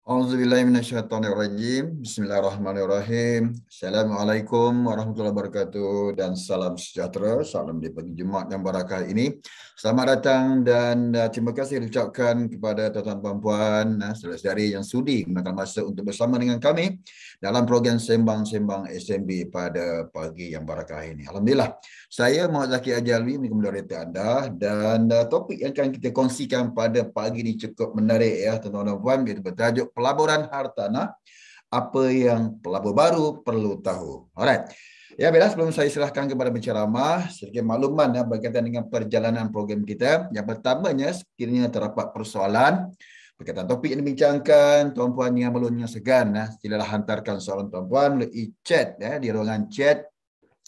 Auzubillahiminasyaitonirrajim. Bismillahirrahmanirrahim. Assalamualaikum warahmatullahi wabarakatuh dan salam sejahtera. Salam di pagi Jumaat yang barakah ini. Selamat datang dan terima kasih diucapkan kepada tuan-tuan dan puan, saudara-saudari yang sudi gunakan masa untuk bersama dengan kami dalam program Sembang-Sembang SMB pada pagi yang barakah ini. Alhamdulillah. Saya Muhammad Zaki Ajalwi, moderator anda, dan topik yang akan kita kongsikan pada pagi ini cukup menarik ya tuan-tuan dan puan, iaitu bertajuk pelaburan hartanah, apa yang pelabur baru perlu tahu. Alright. Ya, baiklah, sebelum saya serahkan kepada penceramah, sedikit makluman berkaitan dengan perjalanan program kita. Yang pertamanya, sekiranya terdapat persoalan berkaitan topik yang dibincangkan, tuan-puan yang belum segan, silalah hantarkan soalan tuan-puan melalui chat di ruangan chat.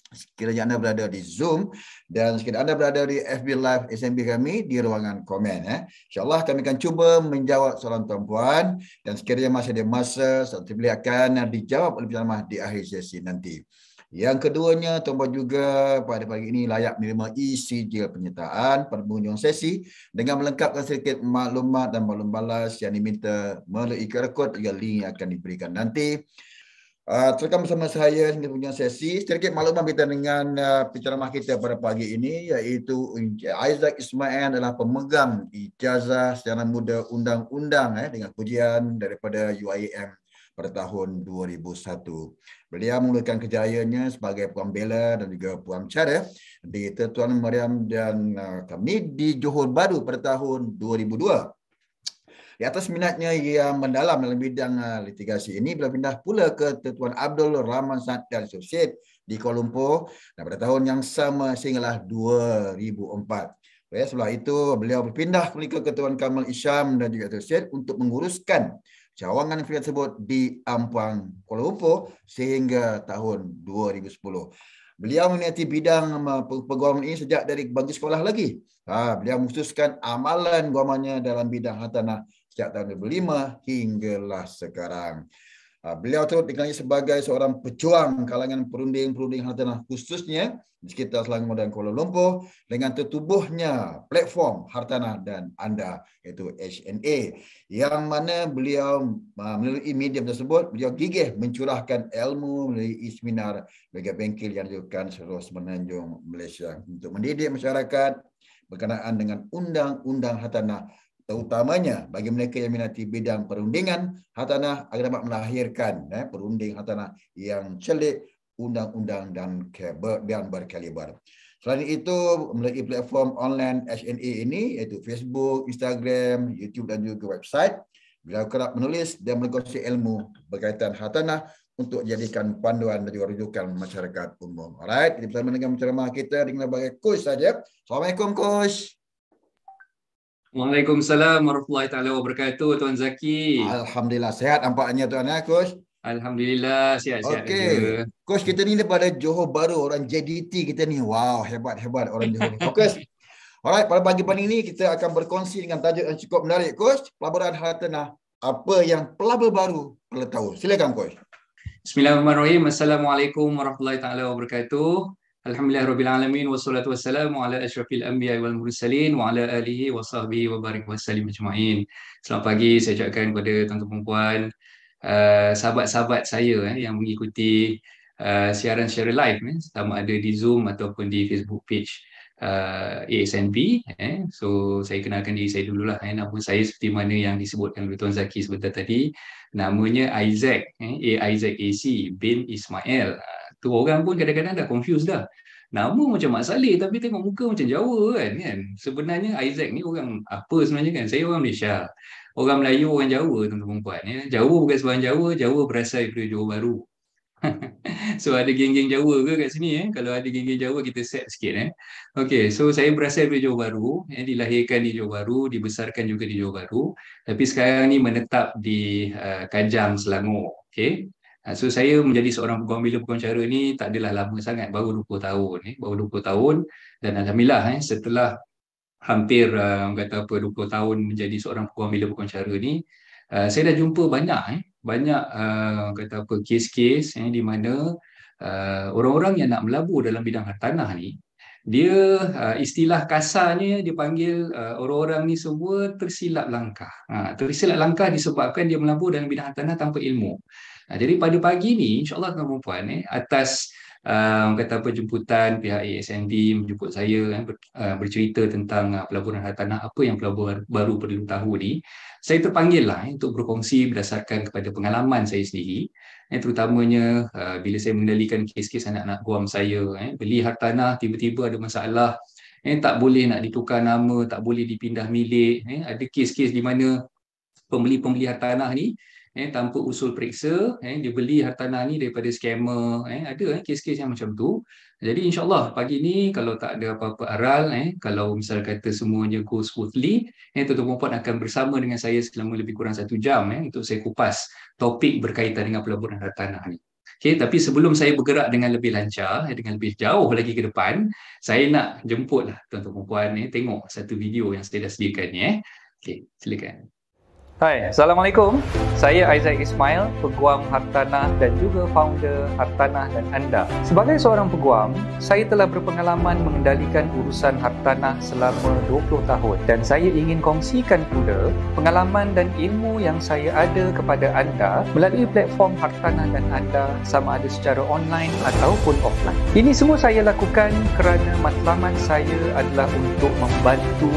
Sekiranya anda berada di Zoom dan sekiranya anda berada di FB Live SMB kami di ruangan komen. InsyaAllah kami akan cuba menjawab soalan tuan-puan dan sekiranya masih ada masa, soalan terpilih akan dijawab oleh penceramah di akhir sesi nanti. Yang keduanya, tuan-puan juga pada pagi ini layak menerima sijil penyertaan pada penghujung sesi dengan melengkapkan sedikit maklumat dan maklum balas yang diminta melalui QR Code juga link yang akan diberikan nanti. Teruskan bersama saya hingga punya sesi. Sedikit maklumat berkaitan dengan penceramah kita pada pagi ini, iaitu Isaac Ismail adalah pemegang ijazah secara muda undang-undang dengan pujian daripada UIM pada tahun 2001. Beliau memulakan kejayaannya sebagai pembela dan juga pengacara di Tuan Mariam dan kami di Johor Bahru pada tahun 2002. Di atas minatnya yang mendalam dalam bidang litigasi ini, beliau pindah pula ke Tuan Abdul Rahman Saad dan Associate di Kuala Lumpur dan pada tahun yang sama sehinggalah 2004. Setelah itu, beliau berpindah ke Tuan Kamal Isham dan juga Associate untuk menguruskan cawangan firman tersebut di Ampang, Kuala Lumpur sehingga tahun 2010. Beliau meminati bidang perguaman ini sejak dari bangku sekolah lagi. Beliau mengkhususkan amalan guamannya dalam bidang hartanah sejak tahun 2005 hinggalah sekarang. Beliau turut dikenali sebagai seorang pejuang kalangan perunding-perunding hartanah khususnya di sekitar Selangor dan Kuala Lumpur dengan tertubuhnya platform hartanah dan anda iaitu HNA, yang mana beliau melalui medium tersebut beliau gigih mencurahkan ilmu melalui seminar bagi bengkel yang dilakukan seluruh semenanjung Malaysia untuk mendidik masyarakat berkenaan dengan undang-undang hartanah, terutamanya bagi mereka yang minati bidang perundingan hartanah agar dapat melahirkan perunding hartanah yang celik, undang-undang dan berkaliber. Selain itu, melalui platform online HNA ini iaitu Facebook, Instagram, YouTube dan juga website, beliau kerap menulis dan berkongsi ilmu berkaitan hartanah untuk jadikan panduan dan juga rujukan masyarakat umum. Alright, kita bersama dengan penceramah kita dengan sebagai coach saja. Assalamualaikum coach. Waalaikumsalam warahmatullahi taala wabarakatuh, Tuan Zaki. Alhamdulillah sehat nampaknya tuan coach. Alhamdulillah sihat-sihat Okey. Coach, kita ni daripada Johor Bahru, orang JDT kita ni. Wow, hebat-hebat orang Johor ni. Fokus. Alright, pada pagi-pagi ini kita akan berkongsi dengan tajuk yang cukup menarik coach, pelaburan hartanah, apa yang pelabur baru perlu tahu. Silakan coach. Bismillahirrahmanirrahim. Assalamualaikum warahmatullahi taala wabarakatuh. Alhamdulillahirrabbilalamin. Wassalatu wassalamu ala asyrafil anbiya wal mursalin wa ala alihi wa sahbihi wa barik wa sallim ajma'in. Selamat pagi saya ucapkan kepada tuan-tuan dan puan, sahabat-sahabat saya yang mengikuti siaran secara live, sama ada di Zoom ataupun di Facebook page ASNB. So saya kenalkan diri saya dululah. Nama saya seperti mana yang disebutkan oleh Tuan Zaki sebentar tadi, namanya Isaac, Isaac AC bin Ismail. Tu orang pun kadang-kadang dah confused dah. Nama macam Mak Saleh tapi tengok muka macam Jawa kan. Sebenarnya Isaac ni orang apa sebenarnya kan? Saya orang Malaysia. Orang Melayu, orang Jawa, tuan-tuan puan. Jawa bukan sebarang Jawa, Jawa berasal daripada Johor Bahru. So ada geng-geng Jawa ke kat sini? Kalau ada geng-geng Jawa kita set sikit. Okay, so saya berasal dari Johor Bahru, dilahirkan di Johor Bahru, dibesarkan juga di Johor Bahru, tapi sekarang ni menetap di Kajang, Selangor. Okay. So saya menjadi seorang pembela-pengacara ni tak adalah lama sangat, baru 20 tahun. Baru 20 tahun dan alhamdulillah setelah hampir kata apa 20 tahun menjadi seorang pembela-pengacara ni, saya dah jumpa banyak kata apa kes-kes di mana orang-orang yang nak melabur dalam bidang hartanah ni Dia istilah kasarnya dipanggil orang-orang ni semua tersilap langkah. Tersilap langkah disebabkan dia melabur dalam bidang hartanah tanpa ilmu. Jadi pada pagi ni insya-Allah tuan-tuan dan puan atas kata apa jemputan pihak ASND menjemput saya bercerita tentang pelaburan hartanah apa yang pelabur baru perlu tahu ni. Saya terpanggil lah untuk berkongsi berdasarkan kepada pengalaman saya sendiri, terutamanya bila saya mengendalikan kes-kes anak-anak guam saya beli hartanah tiba-tiba ada masalah, tak boleh nak ditukar nama, tak boleh dipindah milik, ada kes-kes di mana pembeli-pembeli hartanah ni tanpa usul periksa dia beli hartanah ni daripada scammer, ada kes-kes yang macam tu. Jadi insya-Allah pagi ni kalau tak ada apa-apa aral, kalau misal kata semuanya go smoothly, tuan-tuan puan akan bersama dengan saya selama lebih kurang 1 jam untuk saya kupas topik berkaitan dengan pelaburan hartanah ni. Okay, tapi sebelum saya bergerak dengan lebih lancar, dengan lebih jauh lagi ke depan, saya nak jemputlah tuan-tuan puan tengok satu video yang saya dah sediakan ni. Okay, silakan. Hai, Assalamualaikum. Saya Aizat Ismail, peguam hartanah dan juga founder Hartanah dan Anda. Sebagai seorang peguam, saya telah berpengalaman mengendalikan urusan hartanah selama 20 tahun dan saya ingin kongsikan pula pengalaman dan ilmu yang saya ada kepada anda melalui platform Hartanah dan Anda sama ada secara online ataupun offline. Ini semua saya lakukan kerana matlamat saya adalah untuk membantu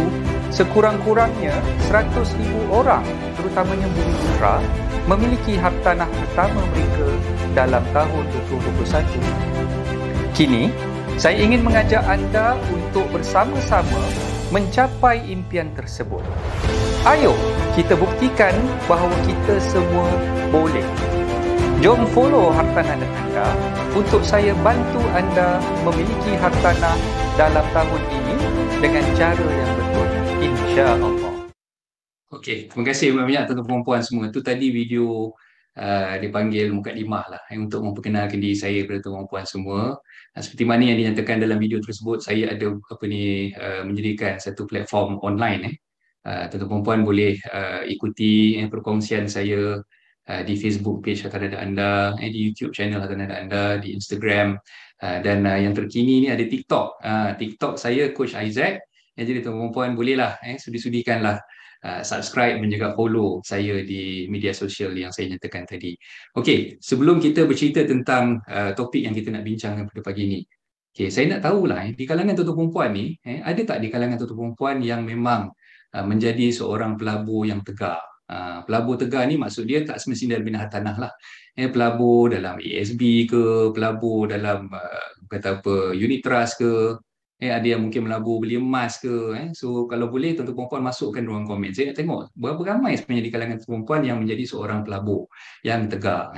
sekurang-kurangnya 100,000 orang, terutamanya buruh migran, memiliki hartanah pertama mereka dalam tahun 2021. Kini, saya ingin mengajak anda untuk bersama-sama mencapai impian tersebut. Ayo, kita buktikan bahawa kita semua boleh. Jom follow Hartanah dan Anda untuk saya bantu anda memiliki hartanah dalam tahun ini dengan cara yang betul. InsyaAllah. Okey, terima kasih banyak tuan-tuan puan semua. Itu tadi video dipanggil mukadimah lah untuk memperkenalkan diri saya kepada tuan-tuan puan semua. Seperti mana yang dinyatakan dalam video tersebut, saya ada menyediakan satu platform online. Tuan-tuan puan boleh ikuti perkongsian saya di Facebook page Hartanah dan Anda, di YouTube channel Hartanah dan Anda, di Instagram, dan yang terkini ni ada TikTok. TikTok saya Coach Isaac. Jadi tuan-tuan puan bolehlah sudi-sudikanlah subscribe dan juga follow saya di media sosial yang saya nyatakan tadi. Okey, sebelum kita bercerita tentang topik yang kita nak bincangkan pada pagi ini. Okey, saya nak tahulah di kalangan tuan-tuan puan ni, ada tak di kalangan tuan-tuan puan yang memang menjadi seorang pelabur yang tegar? Pelabur tegar ni maksud dia tak semestinya dalam bidang hartanah lah. Pelabur dalam ASB ke, pelabur dalam kata apa unit trust ke, ada yang mungkin melabur beli emas ke. So kalau boleh tuan-tuan puan masukkan ruang komen. Saya nak tengok berapa ramai sebenarnya di kalangan perempuan yang menjadi seorang pelabur yang tegar.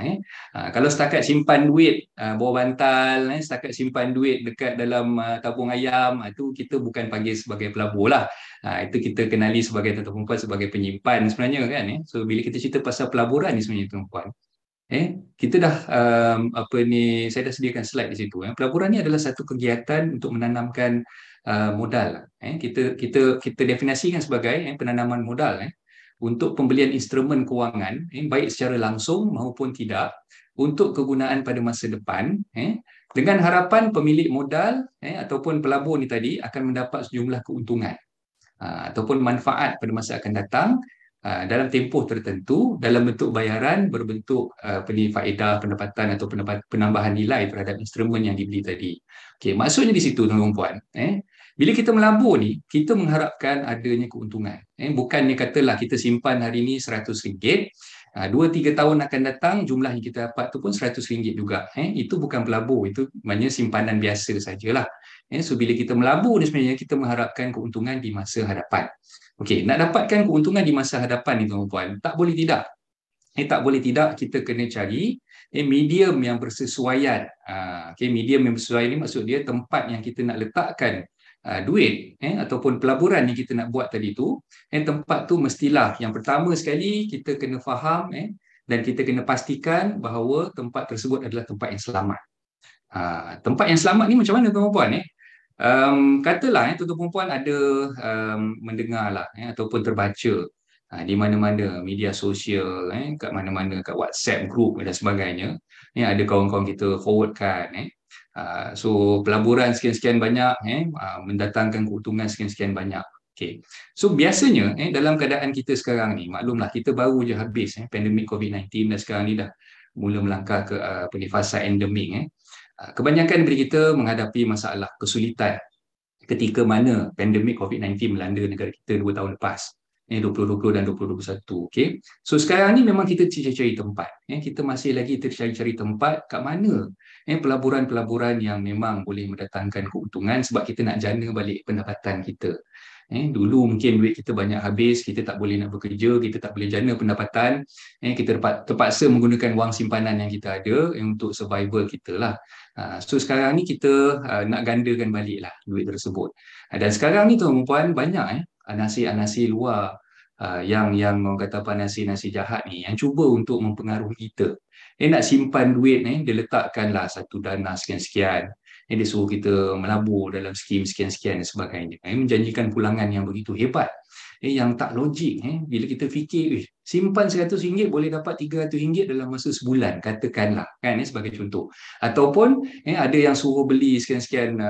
Kalau setakat simpan duit bawah bantal, setakat simpan duit dekat dalam tabung ayam, itu kita bukan panggil sebagai pelabur lah. Itu kita kenali sebagai tuan-tuan puan sebagai penyimpan sebenarnya kan. So bila kita cerita pasal pelaburan ni sebenarnya tuan-tuan, kita dah saya dah sediakan slide di situ. Pelaburan ni adalah satu kegiatan untuk menanamkan modal. Kita definisikan sebagai penanaman modal untuk pembelian instrumen kewangan, baik secara langsung maupun tidak, untuk kegunaan pada masa depan, dengan harapan pemilik modal ataupun pelabur ni tadi akan mendapat sejumlah keuntungan ataupun manfaat pada masa akan datang dalam tempoh tertentu dalam bentuk bayaran berbentuk faedah pendapatan atau penambahan nilai terhadap instrumen yang dibeli tadi. Okey, maksudnya di situ tuan-tuan puan, bila kita melabur ni, kita mengharapkan adanya keuntungan. Bukannya katalah kita simpan hari ni RM100, 2-3 tahun akan datang jumlah yang kita dapat tu pun RM100 juga. Itu bukan pelabur, itu maknanya simpanan biasa sajalah. So bila kita melabur ni sebenarnya kita mengharapkan keuntungan di masa hadapan. Okey, nak dapatkan keuntungan di masa hadapan ni tuan-tuan, tak boleh tidak. Tak boleh tidak, kita kena cari medium yang bersesuaian. Medium yang bersesuaian ni maksud dia tempat yang kita nak letakkan duit ataupun pelaburan yang kita nak buat tadi tu, tempat tu mestilah yang pertama sekali kita kena faham dan kita kena pastikan bahawa tempat tersebut adalah tempat yang selamat. Tempat yang selamat ni macam mana tuan-tuan? Katalah tuan-tuan puan ada mendengarlah ataupun terbaca di mana-mana media sosial, kat mana-mana, kat WhatsApp group dan sebagainya, ada kawan-kawan kita forwardkan So pelaburan sekian-sekian banyak, mendatangkan keuntungan sekian-sekian banyak. Okay. So biasanya dalam keadaan kita sekarang ni, maklumlah kita baru je habis pandemik COVID-19 dan sekarang ni dah mula melangkah ke fasa endemik. Kebanyakan daripada kita menghadapi masalah kesulitan ketika mana pandemik COVID-19 melanda negara kita 2 tahun lepas, 2020 dan 2021. Okay. So sekarang ni memang kita cari tempat. Kita masih lagi tercari-cari tempat kat mana pelaburan-pelaburan yang memang boleh mendatangkan keuntungan sebab kita nak jana balik pendapatan kita. Dulu mungkin duit kita banyak habis, kita tak boleh nak bekerja, kita tak boleh jana pendapatan, kita terpaksa menggunakan wang simpanan yang kita ada untuk survival kita lah. So sekarang ni kita nak gandakan balik lah duit tersebut. Dan sekarang ni tuan-puan banyak anasi-anasi luar yang orang kata apa, nasi-nasi jahat ni yang cuba untuk mempengaruhi kita. Nak simpan duit dia letakkanlah satu dana sekian-sekian. Dia suruh kita melabur dalam skim sekian-sekian dan sebagainya. Menjanjikan pulangan yang begitu hebat. Yang tak logik. Bila kita fikir, simpan RM100 boleh dapat RM300 dalam masa sebulan, katakanlah. Kan, sebagai contoh. Ataupun ada yang suruh beli sekian-sekian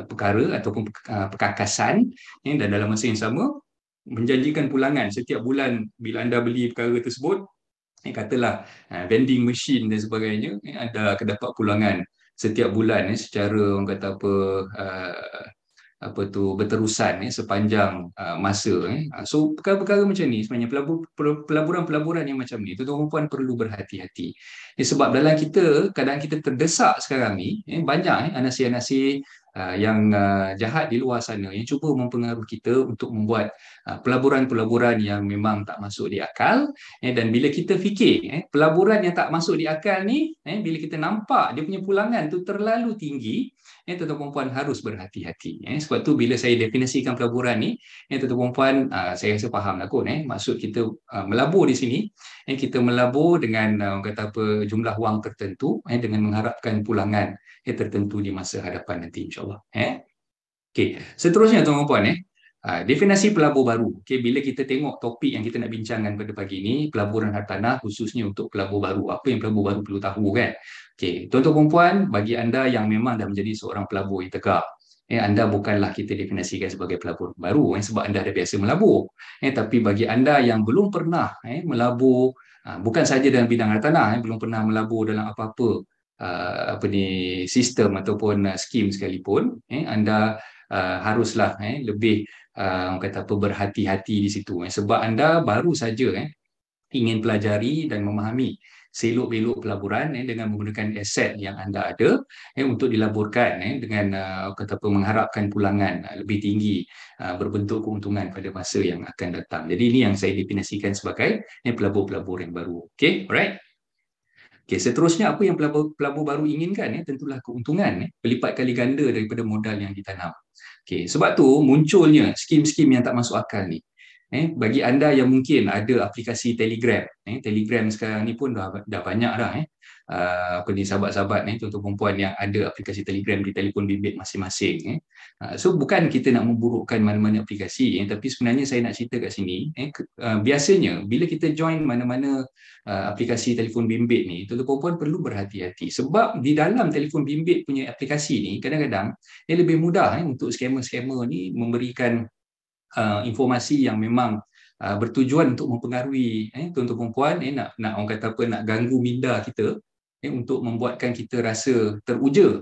perkara ataupun perkakasan, dan dalam masa yang sama, menjanjikan pulangan setiap bulan bila anda beli perkara tersebut. Katalah vending machine dan sebagainya, anda akan dapat pulangan setiap bulan secara orang kata berterusan sepanjang masa. So perkara-perkara macam ni sebenarnya pelaburan-pelaburan yang macam ni tuan-tuan perlu berhati-hati. Sebab dalam keadaan kita terdesak sekarang ni, banyak anasi-anasi yang jahat di luar sana yang cuba mempengaruhi kita untuk membuat pelaburan-pelaburan yang memang tak masuk di akal. Dan bila kita fikir pelaburan yang tak masuk di akal ni, bila kita nampak dia punya pulangan tu terlalu tinggi, tuan-tuan harus berhati-hati. Sebab tu bila saya definisikan pelaburan ni, tuan-tuan saya rasa faham lah kot. Maksud kita melabur di sini, kita melabur dengan jumlah wang tertentu dengan mengharapkan pulangan tertentu di masa hadapan nanti, insyaAllah. Okay. Seterusnya tuan-tuan, definisi pelabur baru. Okay. Bila kita tengok topik yang kita nak bincangkan pada pagi ini, pelaburan hartanah khususnya untuk pelabur baru. Apa yang pelabur baru perlu tahu kan? Okay. Tuan-tuan, bagi anda yang memang dah menjadi seorang pelabur yang tegak, anda bukanlah kita definisikan sebagai pelabur baru sebab anda dah biasa melabur. Tapi bagi anda yang belum pernah melabur, bukan saja dalam bidang hartanah, belum pernah melabur dalam apa-apa sistem ataupun skim sekalipun, anda haruslah lebih berhati-hati di situ sebab anda baru saja ingin pelajari dan memahami selok-belok pelaburan dengan menggunakan aset yang anda ada untuk dilaburkan dengan mengharapkan pulangan lebih tinggi berbentuk keuntungan pada masa yang akan datang. Jadi ini yang saya definisikan sebagai pelabur-pelabur yang baru. Okay, alright. Okay, seterusnya apa yang pelabur baru inginkan? Tentulah keuntungan berlipat kali ganda daripada modal yang ditanam. Okay, sebab tu munculnya skim-skim yang tak masuk akal ni. Bagi anda yang mungkin ada aplikasi Telegram, Telegram sekarang ni pun dah banyak dah. Sahabat-sahabat tuan-tuan puan yang ada aplikasi Telegram di telefon bimbit masing-masing. So bukan kita nak memburukkan mana-mana aplikasi, tapi sebenarnya saya nak cerita kat sini, biasanya bila kita join mana-mana aplikasi telefon bimbit ni, tuan-tuan puan perlu berhati-hati sebab di dalam telefon bimbit punya aplikasi ni kadang-kadang lebih mudah untuk scammer-scammer ni memberikan informasi yang memang bertujuan untuk mempengaruhi tuan-tuan puan nak orang kata apa, nak ganggu minda kita untuk membuatkan kita rasa teruja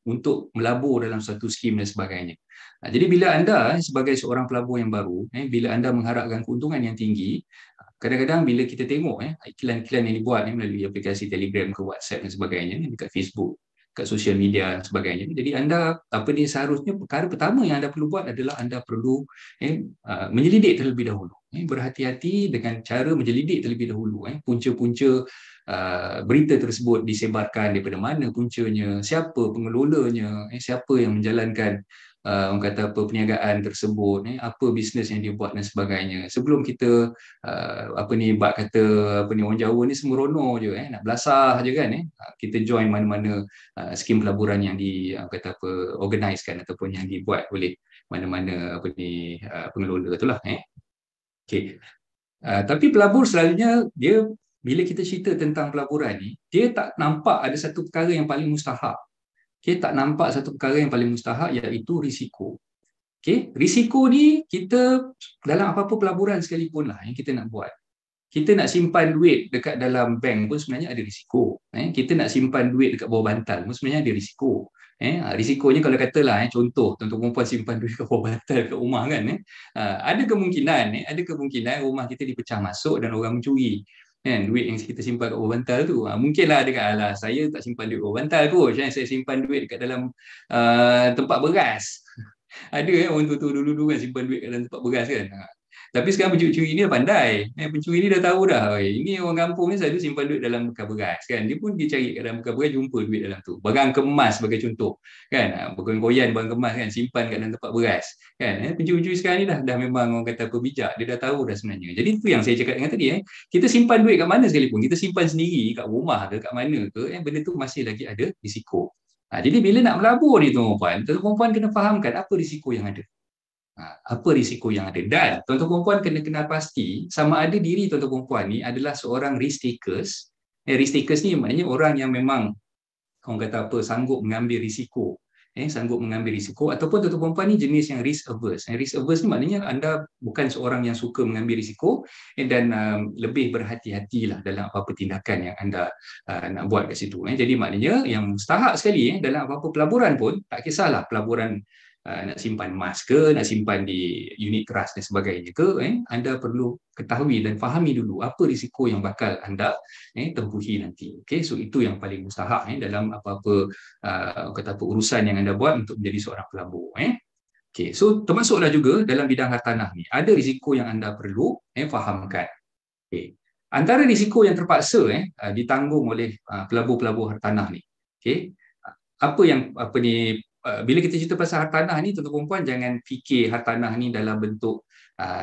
untuk melabur dalam satu skim dan sebagainya. Jadi bila anda sebagai seorang pelabur yang baru, bila anda mengharapkan keuntungan yang tinggi, kadang-kadang bila kita tengok iklan-iklan yang dibuat melalui aplikasi Telegram ke WhatsApp dan sebagainya, dekat Facebook, kat sosial media dan sebagainya. Jadi anda seharusnya perkara pertama yang anda perlu buat adalah anda perlu menyelidik terlebih dahulu. Berhati-hati dengan cara menyelidik terlebih dahulu. Punca-punca berita tersebut disebarkan daripada mana puncanya, siapa pengelolanya, siapa yang menjalankan perniagaan tersebut, apa bisnes yang dia buat dan sebagainya. Sebelum kita orang Jawa ni sembrono je, nak belasah je kan, kita join mana-mana skim pelaburan yang organisekan ataupun yang dibuat oleh mana-mana pengelola itulah. Okay. Tapi pelabur selalunya dia bila kita cerita tentang pelaburan ni, dia tak nampak ada satu perkara yang paling mustahak. Okay, tak nampak satu perkara yang paling mustahak, iaitu risiko. Okay, risiko ni kita dalam apa-apa pelaburan sekalipun lah yang kita nak buat. Kita nak simpan duit dekat dalam bank pun sebenarnya ada risiko. Kita nak simpan duit dekat bawah bantal pun sebenarnya ada risiko. Risikonya kalau katalah contoh tuan-tuan perempuan simpan duit kat bawah bantal kat rumah kan, ada kemungkinan rumah kita dipecah masuk dan orang mencuri kan duit yang kita simpan kat bawah bantal tu. Mungkinlah ada kat alah saya tak simpan duit bawah bantal kot, saya simpan duit dekat dalam tempat beras. Ada orang tua dulu kan simpan duit kat dalam tempat beras kan. Tapi sekarang pencuri ni dah pandai. Pencuri ni dah tahu dah. Ini orang kampung ni selalu simpan duit dalam bekas beras kan. Dia pun dia cari kat dalam bekas beras, jumpa duit dalam tu. Barang kemas sebagai contoh kan. Bergoyan barang kemas kan, simpan kat dalam tempat beras kan. Pencuri-pencuri sekarang ni dah memang orang kata apa, bijak. Dia dah tahu dah sebenarnya. Jadi itu yang saya cakap dengan tadi. Kita simpan duit kat mana sekalipun, kita simpan sendiri kat rumah ke kat mana ke, benda tu masih lagi ada risiko. Jadi bila nak melabur ni tuan-tuan perempuan kena fahamkan apa risiko yang ada. Apa risiko yang ada, dan tuan-tuan perempuan kena kenal pasti sama ada diri tuan-tuan perempuan ni adalah seorang risk takers. Risk takers ni maknanya orang yang memang orang kata apa, sanggup mengambil risiko. Sanggup mengambil risiko, ataupun tuan-tuan perempuan ni jenis yang risk averse. Risk averse ni maknanya anda bukan seorang yang suka mengambil risiko dan lebih berhati-hatilah dalam apa-apa tindakan yang anda nak buat kat situ. Jadi maknanya yang mustahak sekali dalam apa-apa pelaburan pun, tak kisahlah pelaburan nak simpan emas ke, nak simpan di unit keras dan sebagainya ke, anda perlu ketahui dan fahami dulu apa risiko yang bakal anda tempuhi nanti. Okay, so itu yang paling mustahak dalam apa-apa kata apa urusan yang anda buat untuk menjadi seorang pelabur. Okay, so termasuklah juga dalam bidang hartanah ni ada risiko yang anda perlu fahamkan. Okay. Antara risiko yang terpaksa ditanggung oleh pelabur-pelabur hartanah ni. Okay. Bila kita cerita pasal hartanah ni, tuan-tuan perempuan jangan fikir hartanah ni dalam bentuk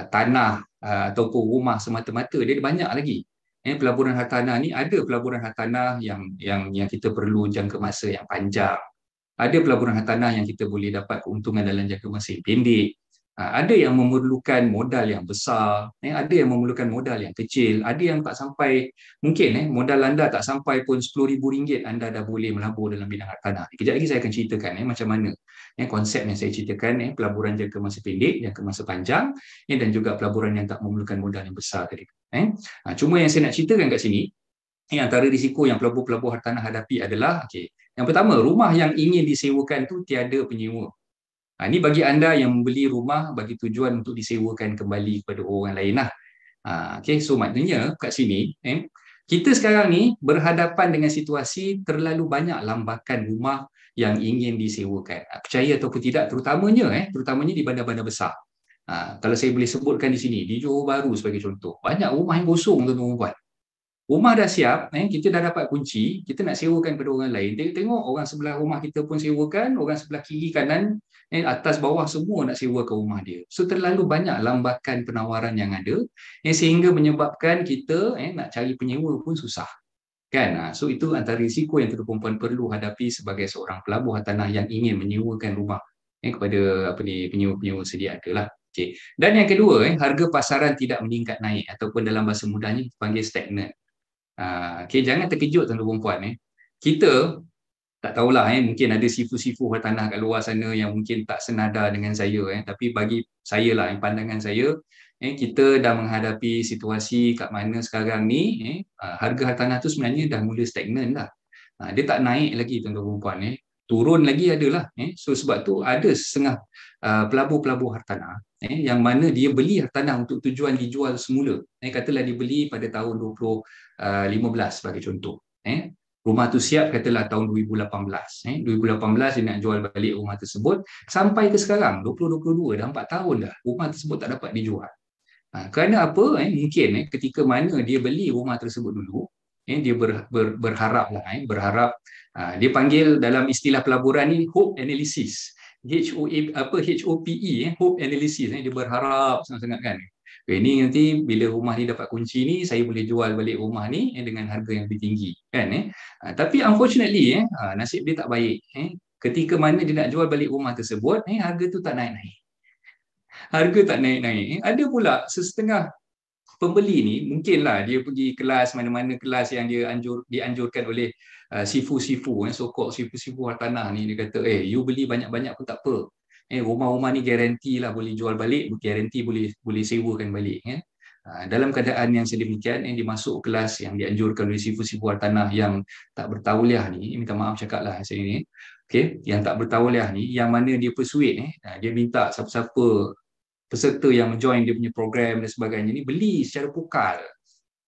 tanah ataupun rumah semata-mata. Dia ada banyak lagi. Pelaburan hartanah ni, ada pelaburan hartanah yang kita perlu jangka masa yang panjang. Ada pelaburan hartanah yang kita boleh dapat keuntungan dalam jangka masa yang pendek. Ada yang memerlukan modal yang besar, ada yang memerlukan modal yang kecil, ada yang tak sampai, mungkin modal anda tak sampai pun RM10,000 anda dah boleh melabur dalam bidang hartanah. Kejap lagi saya akan ceritakan macam mana konsep yang saya ceritakan, pelaburan jangka masa pendek, jangka masa panjang, dan juga pelaburan yang tak memerlukan modal yang besar tadi. Cuma yang saya nak ceritakan kat sini, antara risiko yang pelabur-pelabur hartanah hadapi adalah, yang pertama, rumah yang ingin disewakan tu tiada penyewa. Ini bagi anda yang membeli rumah bagi tujuan untuk disewakan kembali kepada orang lain lah. So maknanya kat sini kita sekarang ni berhadapan dengan situasi terlalu banyak lambakan rumah yang ingin disewakan. Percaya ataupun tidak, terutamanya di bandar-bandar besar. Kalau saya boleh sebutkan di sini, di Johor Bahru sebagai contoh, banyak rumah yang kosong tuan-tuan perempuan. Rumah dah siap, kita dah dapat kunci, kita nak sewakan kepada orang lain. Tengok orang sebelah rumah kita pun sewakan, orang sebelah kiri kanan, atas bawah semua nak sewakan rumah dia. So terlalu banyak lambakan penawaran yang ada, sehingga menyebabkan kita nak cari penyewa pun susah. Kan? So itu antara risiko yang tuan-tuan perempuan perlu hadapi sebagai seorang pelabur hartanah yang ingin menyewakan rumah kepada penyewa-penyewa sedia ada lah. Dan yang kedua, harga pasaran tidak meningkat naik, ataupun dalam bahasa mudahnya dipanggil stagnan. Jangan terkejut tuan-tuan perempuan. Kita tak tahulah, mungkin ada sifu-sifu hartanah kat luar sana yang mungkin tak senada dengan saya, tapi bagi saya lah, pandangan saya, kita dah menghadapi situasi kat mana sekarang ni harga hartanah tu sebenarnya dah mula stagnan dah. Dia tak naik lagi tuan-tuan perempuan, turun lagi adalah. So sebab tu ada setengah pelabur-pelabur hartanah yang mana dia beli hartanah untuk tujuan dijual semula. Katalah dibeli pada tahun 2015 sebagai contoh. Rumah tu siap katalah tahun 2018. 2018 dia nak jual balik rumah tersebut, sampai ke sekarang 2022 dah 4 tahun dah rumah tersebut tak dapat dijual. Kerana apa? Mungkin ketika mana dia beli rumah tersebut dulu, dia berharap dia panggil dalam istilah pelaburan ni hope analysis. HOPE, hope analysis. Dia berharap sangat-sangat kan. Ini nanti bila rumah ni dapat kunci ni, saya boleh jual balik rumah ni dengan harga yang lebih tinggi kan. Tapi unfortunately nasib dia tak baik. Ketika mana dia nak jual balik rumah tersebut, harga tu tak naik-naik. Harga tak naik-naik. Ada pula setengah pembeli ni mungkinlah dia pergi kelas mana-mana kelas yang dia dianjurkan oleh sifu-sifu, so-called sifu-sifu hartanah ni, dia kata you beli banyak-banyak pun tak apa. Rumah-rumah ni garanti lah boleh jual balik, garanti boleh sewakan balik. Dalam keadaan yang sedemikian, dia masuk kelas yang dianjurkan oleh sifu-sifu hartanah yang tak bertauliah ni, minta maaf cakap lah saya ni, yang tak bertauliah ni, yang mana dia persuade, dia minta siapa-siapa peserta yang join dia punya program dan sebagainya ni beli secara pukal.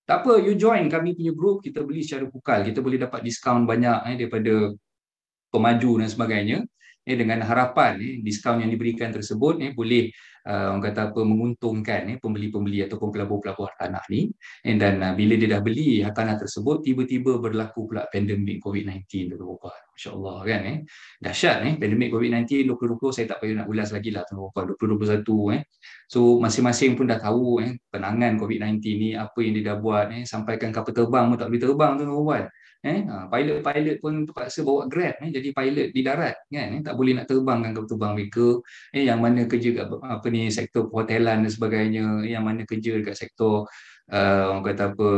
Tak apa, you join kami punya group, kita beli secara pukal, kita boleh dapat diskaun banyak daripada pemaju dan sebagainya, dengan harapan diskaun yang diberikan tersebut boleh orang kata apa, menguntungkan pembeli-pembeli ataupun pelabur-pelabur hartanah ni. Dan bila dia dah beli hartanah tersebut, tiba-tiba berlaku pula pandemik COVID-19 tuan-tuan. Masya-Allah kan, dahsyat pandemik COVID-19 2020, saya tak payah nak ulas lagi lah tuan-tuan, 2021 So masing-masing pun dah tahu penangan COVID-19 ni apa yang dia dah buat, sampaikan kapal terbang pun tak boleh terbang tuan-tuan. Pilot-pilot pun terpaksa bawa Grab, jadi pilot di darat kan, tak boleh nak terbangkan kapal terbang mereka, yang mana kerja kat sektor perhotelan dan sebagainya, yang mana kerja dekat sektor orang kata apa,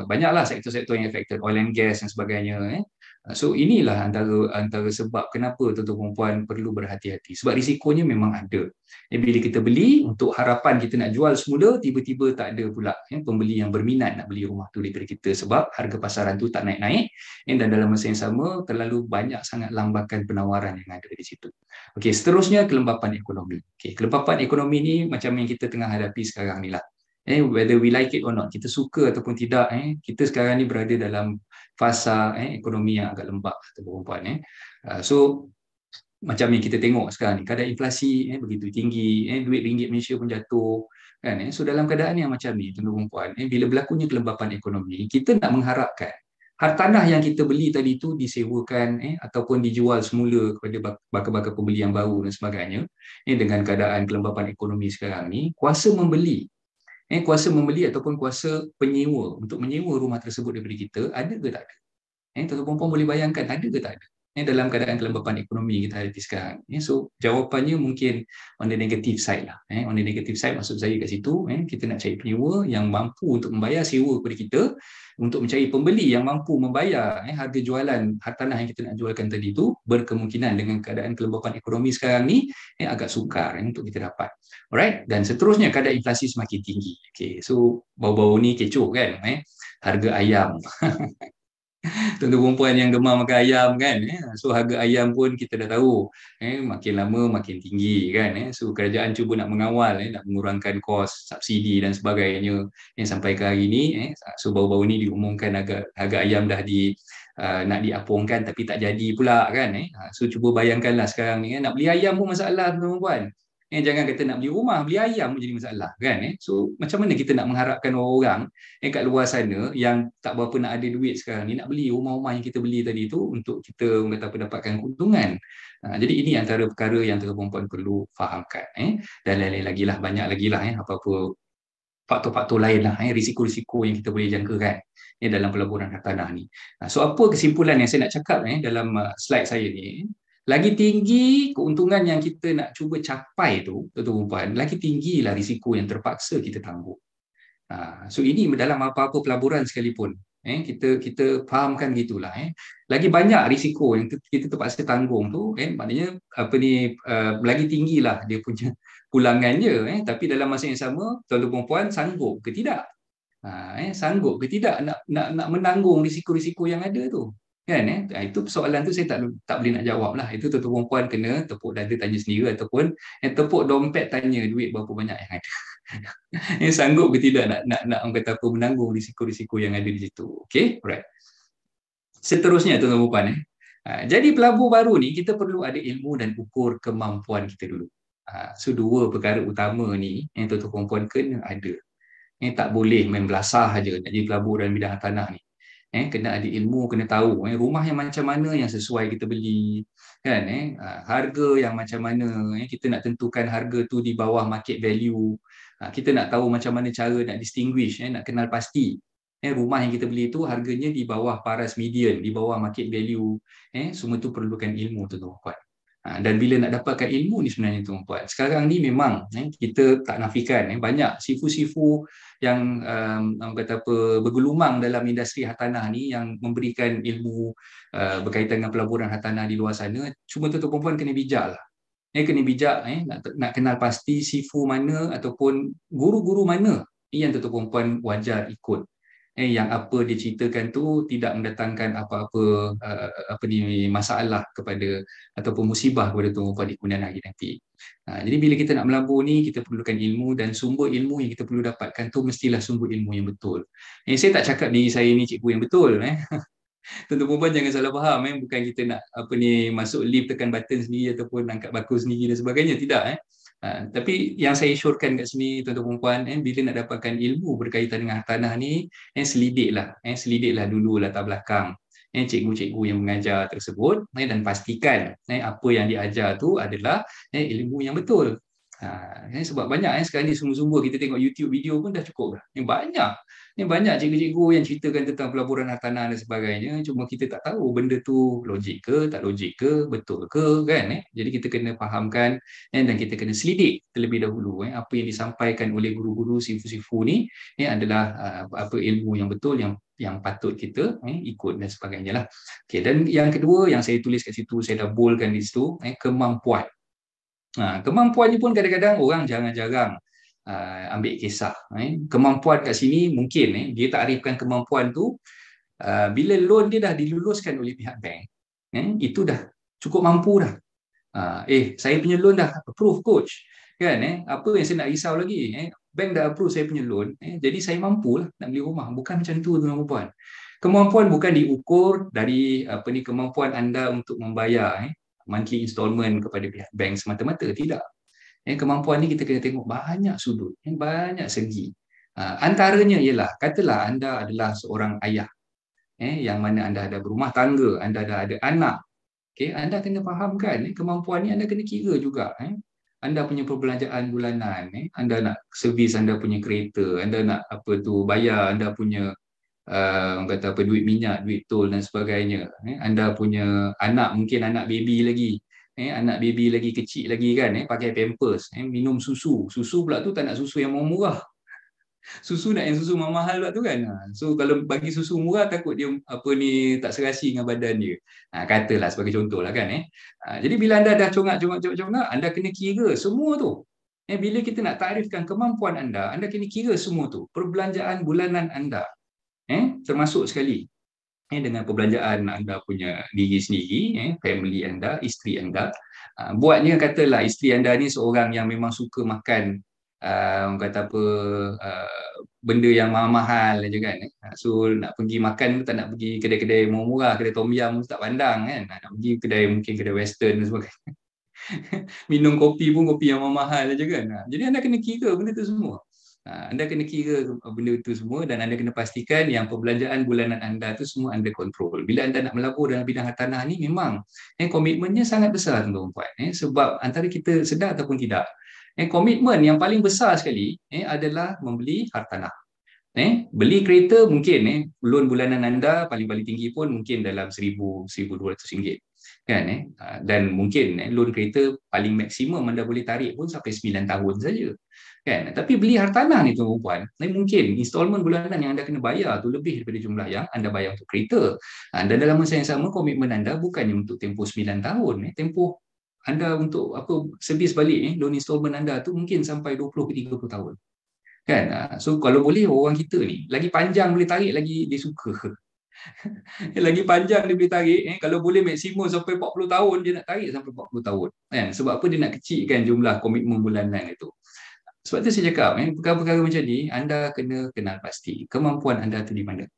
banyaklah sektor-sektor yang affected, oil and gas dan sebagainya. So inilah antara sebab kenapa tuan-tuan perempuan perlu berhati-hati, sebab risikonya memang ada. Bila kita beli untuk harapan kita nak jual semula, tiba-tiba tak ada pula pembeli yang berminat nak beli rumah tu daripada kita, sebab harga pasaran tu tak naik-naik, dan dalam masa yang sama terlalu banyak sangat lambakan penawaran yang ada di situ. Okey, seterusnya kelembapan ekonomi. Kelembapan ekonomi ni macam yang kita tengah hadapi sekarang ni lah. Whether we like it or not, kita suka ataupun tidak, kita sekarang ni berada dalam fasa ekonomi yang agak lembab perempuan. So macam yang kita tengok sekarang ni, kadar inflasi begitu tinggi, duit ringgit Malaysia pun jatuh kan. So dalam keadaan yang macam ni tuan-tuan perempuan, bila berlakunya kelembapan ekonomi, kita nak mengharapkan hartanah yang kita beli tadi tu disewakan ataupun dijual semula kepada bakal-bakal pembeli yang baru dan sebagainya. Dengan keadaan kelembapan ekonomi sekarang ni, kuasa membeli ataupun kuasa penyewa untuk menyewa rumah tersebut daripada kita ada ke tak ada? Tuan-tuan perempuan boleh bayangkan ada ke tak ada dalam keadaan kelembapan ekonomi kita hadapi sekarang. So jawapannya mungkin on the negative side lah. On the negative side maksud saya kat situ, kita nak cari penyewa yang mampu untuk membayar sewa kepada kita, untuk mencari pembeli yang mampu membayar harga jualan hartanah yang kita nak jualkan tadi tu, berkemungkinan dengan keadaan kelembapan ekonomi sekarang ni agak sukar untuk kita dapat. Alright, dan seterusnya kadar inflasi semakin tinggi. So bau-bau ni kecoh kan, harga ayam. Tuan-tuan perempuan yang gemar makan ayam kan, so harga ayam pun kita dah tahu makin lama makin tinggi kan. So kerajaan cuba nak mengawal, nak mengurangkan kos subsidi dan sebagainya, sampai ke hari ni so baru-baru ni diumumkan harga ayam dah nak diapungkan, tapi tak jadi pula kan. So cuba bayangkanlah sekarang ni nak beli ayam pun masalah tuan-tuan perempuan. Jangan kata nak beli rumah, beli ayam pun jadi masalah kan. So macam mana kita nak mengharapkan orang kat luar sana yang tak berapa nak ada duit sekarang ni nak beli rumah-rumah yang kita beli tadi tu untuk kita dapatkan keuntungan. Jadi ini antara perkara yang tuan-tuan perempuan perlu fahamkan. Dan lain-lain lagi lah, banyak lagi lah apa-apa faktor-faktor lain lah, risiko-risiko yang kita boleh jangkakan dalam pelaburan hartanah ni. So apa kesimpulan yang saya nak cakap dalam slide saya ni? Lagi tinggi keuntungan yang kita nak cuba capai tu, tuan-tuan perempuan, lagi tinggilah risiko yang terpaksa kita tanggung. So ini dalam apa-apa pelaburan sekalipun, kita fahamkan gitulah. Lagi banyak risiko yang kita terpaksa tanggung tu, maknanya lagi tinggilah dia punya pulangannya. Tapi dalam masa yang sama, tuan-tuan perempuan sanggup ke tidak? Sanggup ke tidak nak menanggung risiko-risiko yang ada tu? Kan, itu persoalan tu saya tak boleh nak jawab lah. Itu tuan-tuan perempuan kena tepuk dada tanya sendiri, ataupun tepuk dompet tanya duit berapa banyak yang ada. Sanggup ke tidak nak orang kata apa, menanggung risiko-risiko yang ada di situ. Okay, alright. Seterusnya tuan-tuan perempuan, jadi pelabur baru ni kita perlu ada ilmu dan ukur kemampuan kita dulu. So dua perkara utama ni yang tuan-tuan perempuan kena ada. Tak boleh main belasah saja nak jadi pelabur dalam bidang tanah ni. Kena ada ilmu, kena tahu rumah yang macam mana yang sesuai kita beli kan, harga yang macam mana, kita nak tentukan harga tu di bawah market value. Kita nak tahu macam mana cara nak distinguish, nak kenal pasti rumah yang kita beli tu harganya di bawah paras median, di bawah market value. Semua tu perlukan ilmu tuan-tuan. Dan bila nak dapatkan ilmu ni sebenarnya tuan-puan, sekarang ni memang kita tak nafikan banyak sifu-sifu yang kata apa, bergelumang dalam industri hartanah ni yang memberikan ilmu berkaitan dengan pelaburan hartanah di luar sana. Cuma tuan-puan kena bijak lah. Kena bijak nak kenal pasti sifu mana ataupun guru-guru mana yang tuan-puan wajar ikut. Yang apa dia ceritakan tu tidak mendatangkan apa-apa masalah kepada ataupun musibah kepada tuan-puan di kemudian hari nanti. Jadi bila kita nak melabur ni, kita perlukan ilmu, dan sumber ilmu yang kita perlu dapatkan tu mestilah sumber ilmu yang betul. Saya tak cakap diri saya ni cikgu yang betul. Tuan-tuan jangan salah faham, bukan kita nak masuk lift tekan button sendiri ataupun angkat baku sendiri dan sebagainya, tidak. Tapi yang saya syorkan kat sini tuan-tuan puan, bila nak dapatkan ilmu berkaitan dengan hartanah ni, selidiklah dulu latar belakang cikgu-cikgu yang mengajar tersebut, dan pastikan apa yang diajar tu adalah ilmu yang betul. Sebab banyak sekarang ni sumber-sumber kita tengok YouTube video pun dah cukup dah. Banyak cikgu-cikgu yang ceritakan tentang pelaburan hartanah dan sebagainya, cuma kita tak tahu benda tu logik ke, tak logik ke, betul ke, kan? Jadi kita kena fahamkan dan kita kena selidik terlebih dahulu apa yang disampaikan oleh guru-guru sifu-sifu ni adalah apa ilmu yang betul yang patut kita ikut dan sebagainya lah. Okay, dan yang kedua yang saya tulis kat situ, saya dah boldkan di situ, kemampuan. Kemampuan ni pun kadang-kadang orang jarang-jarang ambil kisah. Kemampuan kat sini mungkin dia takrifkan kemampuan tu bila loan dia dah diluluskan oleh pihak bank, itu dah cukup mampu dah. Saya punya loan dah approve coach, kan? Apa yang saya nak risau lagi? Bank dah approve saya punya loan, jadi saya mampu lah nak beli rumah. Bukan macam tu tuan-tuan. Kemampuan bukan diukur dari kemampuan anda untuk membayar monthly installment kepada pihak bank semata-mata, tidak. Kemampuan ni kita kena tengok banyak sudut, banyak segi. Antaranya ialah, katalah anda adalah seorang ayah, yang mana anda ada berumah tangga, anda dah ada anak. Anda kena fahamkan kemampuan ni anda kena kira juga. Anda punya perbelanjaan bulanan, anda nak servis anda punya kereta, anda nak bayar anda punya duit minyak, duit tol dan sebagainya. Anda punya anak, mungkin anak baby lagi. Anak baby lagi kecil lagi, kan, pakai pampers, minum susu pula tu tak nak susu yang murah, susu nak yang susu mahal pula tu, kan. So kalau bagi susu murah takut dia tak serasi dengan badan dia, katalah sebagai contoh lah, kan. Jadi bila anda dah congak, anda kena kira semua tu. Bila kita nak takrifkan kemampuan anda kena kira semua tu, perbelanjaan bulanan anda, termasuk sekali dengan perbelanjaan anda punya diri sendiri, family anda, isteri anda. Buatnya katalah isteri anda ni seorang yang memang suka makan benda yang mahal je, kan. So nak pergi makan tak nak pergi kedai-kedai murah, kedai tom yum tak pandang, kan. Nak pergi mungkin kedai western dan sebagainya. Minum kopi pun kopi yang mahal je, kan. Jadi anda kena kira benda tu semua. Anda kena kira benda itu semua, dan anda kena pastikan yang perbelanjaan bulanan anda tu semua anda kontrol. Bila anda nak melabur dalam bidang hartanah ni, memang komitmennya sangat besar, tuan-tuan. Sebab antara kita sedar ataupun tidak, komitmen yang paling besar sekali adalah membeli hartanah. Beli kereta mungkin loan bulanan anda paling tinggi pun mungkin dalam RM1,000-1,200, kan. Dan mungkin loan kereta paling maksimum anda boleh tarik pun sampai 9 tahun saja, kan. Tapi beli hartanah ni tuan-puan, mungkin installment bulanan yang anda kena bayar tu lebih daripada jumlah yang anda bayar untuk kereta. Dan dalam masa yang sama, komitmen anda bukannya untuk tempoh 9 tahun, tempoh anda untuk servis balik loan installment anda tu mungkin sampai 20-30 tahun, kan. So kalau boleh orang kita ni lagi panjang boleh tarik lagi dia suka. Lagi panjang dia boleh tarik, kalau boleh maksimum sampai 40 tahun dia nak tarik sampai 40 tahun, kan. Sebab apa? Dia nak kecilkan jumlah komitmen bulanan itu. Sebab tu saya cakap, perkara-perkara macam ni anda kena kenal pasti kemampuan anda tu di mana,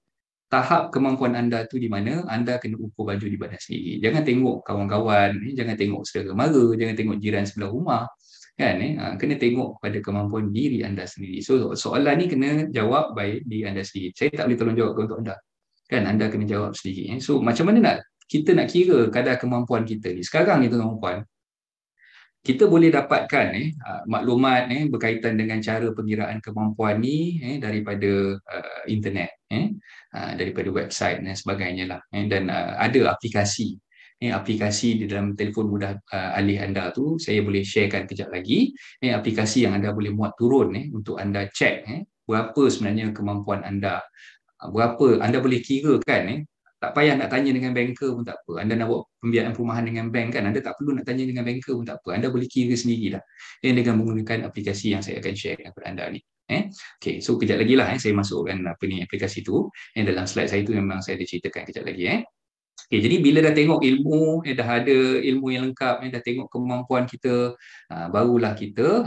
tahap kemampuan anda tu di mana. Anda kena ukur baju di badan sendiri. Jangan tengok kawan-kawan, jangan tengok saudara mara, jangan tengok jiran sebelah rumah, kan. Kena tengok pada kemampuan diri anda sendiri. So soalan ni kena jawab baik diri anda sendiri. Saya tak boleh tolong jawab untuk anda, kan. Anda kena jawab sendiri. So macam mana kita nak kira kadar kemampuan kita ni sekarang ni, tuan-tuan? Kita boleh dapatkan maklumat berkaitan dengan cara pengiraan kemampuan ni daripada internet, daripada website dan sebagainya lah. Dan ada aplikasi aplikasi di dalam telefon mudah alih anda tu saya boleh sharekan kejap lagi. Aplikasi yang anda boleh muat turun untuk anda cek berapa sebenarnya kemampuan anda, berapa anda boleh kira kan. Tak payah nak tanya dengan banker pun tak apa. Anda nak buat pembiayaan perumahan dengan bank kan, anda tak perlu nak tanya dengan banker pun tak apa. Anda boleh kira sendirilah dengan menggunakan aplikasi yang saya akan share kepada anda ni. Okay, so kejap lagi lah saya masukkan aplikasi tu. Dalam slide saya tu memang saya ada ceritakan kejap lagi. Okay, jadi bila dah tengok ilmu, dah ada ilmu yang lengkap, dah tengok kemampuan kita, barulah kita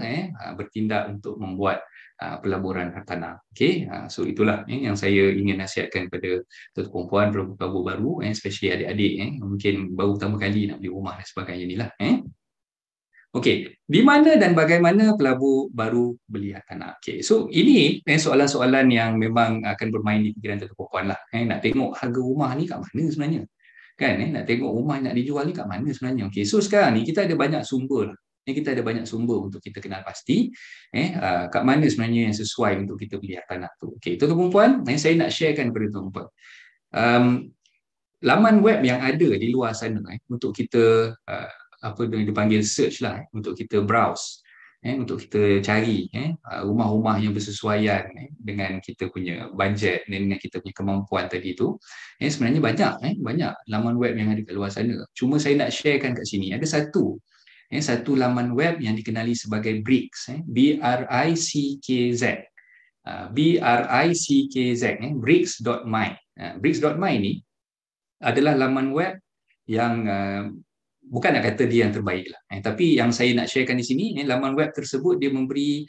bertindak untuk membuat pelaburan hartanah. Okay, so itulah yang saya ingin nasihatkan kepada tuan-tuan perempuan, pelabur baru, especially adik-adik mungkin baru pertama kali nak beli rumah dan sebagainya ni lah. Okey, di mana dan bagaimana pelabur baru beli hartanah? Okey, so ini soalan-soalan yang memang akan bermain di fikiran tuan-tuan perempuan lah. Nak tengok harga rumah ni kat mana sebenarnya? Kan, nak tengok rumah nak dijual ni kat mana sebenarnya? Okey, so sekarang ni kita ada banyak sumber lah. Kita ada banyak sumber untuk kita kenal pasti kat mana sebenarnya yang sesuai untuk kita beli hartanah tu. Okey, tuan-tuan perempuan, saya nak sharekan kepada tuan-tuan perempuan. Laman web yang ada di luar sana untuk kita apa yang dipanggil search lah, untuk kita browse, untuk kita cari rumah-rumah yang bersesuaian dengan kita punya budget dan dengan kita punya kemampuan tadi tu. Sebenarnya banyak laman web yang ada kat luar sana. Cuma saya nak sharekan kat sini ada satu laman web yang dikenali sebagai Bricks, BRICKZ. BRICKZ, bricks.my. Bricks.my ni adalah laman web yang bukan nak kata dia yang terbaik lah, tapi yang saya nak sharekan di sini, laman web tersebut dia memberi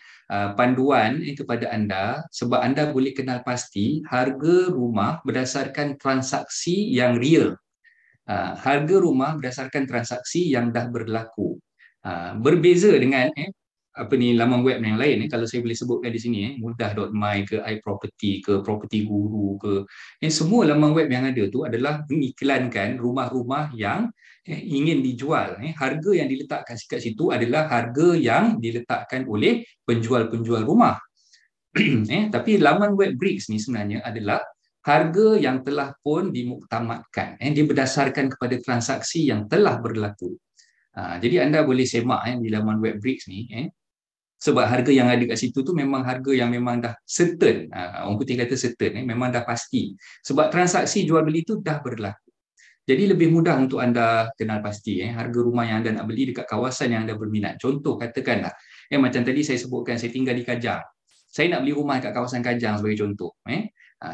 panduan kepada anda sebab anda boleh kenal pasti harga rumah berdasarkan transaksi yang real. Harga rumah berdasarkan transaksi yang dah berlaku. Berbeza dengan laman web yang lain. Kalau saya boleh sebutkan di sini, mudah.my ke iProperty ke Property Guru ke, semua laman web yang ada tu adalah mengiklankan rumah-rumah yang ingin dijual. Harga yang diletakkan kat situ adalah harga yang diletakkan oleh penjual-penjual rumah. Tapi laman web Bricks ni sebenarnya adalah harga yang telah pun dimuktamadkan. Dia berdasarkan kepada transaksi yang telah berlaku. Jadi anda boleh semak di laman web Bricks ni, sebab harga yang ada kat situ tu memang harga yang memang dah certain. Orang putih kata certain, memang dah pasti. Sebab transaksi jual beli tu dah berlaku. Jadi lebih mudah untuk anda kenal pasti harga rumah yang anda nak beli dekat kawasan yang anda berminat. Contoh katakanlah, macam tadi saya sebutkan saya tinggal di Kajang. Saya nak beli rumah kat kawasan Kajang sebagai contoh.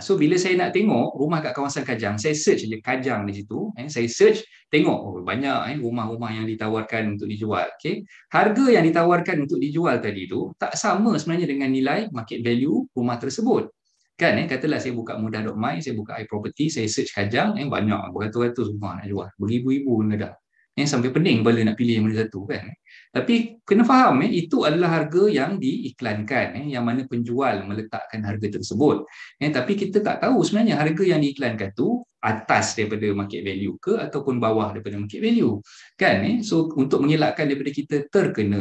So bila saya nak tengok rumah kat kawasan Kajang, saya search je Kajang di situ. Saya search, tengok banyak rumah-rumah yang ditawarkan untuk dijual. Okay. Harga yang ditawarkan untuk dijual tadi tu tak sama sebenarnya dengan nilai market value rumah tersebut. Kan, katalah saya buka mudah.my, saya buka iProperty, saya search Kajang, banyak beratus-ratus rumah nak jual, beribu-ribu benda dah. Sampai pening kepala nak pilih yang mana satu kan. Tapi kena faham itu adalah harga yang diiklankan, yang mana penjual meletakkan harga tersebut. Tapi kita tak tahu sebenarnya harga yang diiklankan tu atas daripada market value ke ataupun bawah daripada market value. Kan, so untuk mengelakkan daripada kita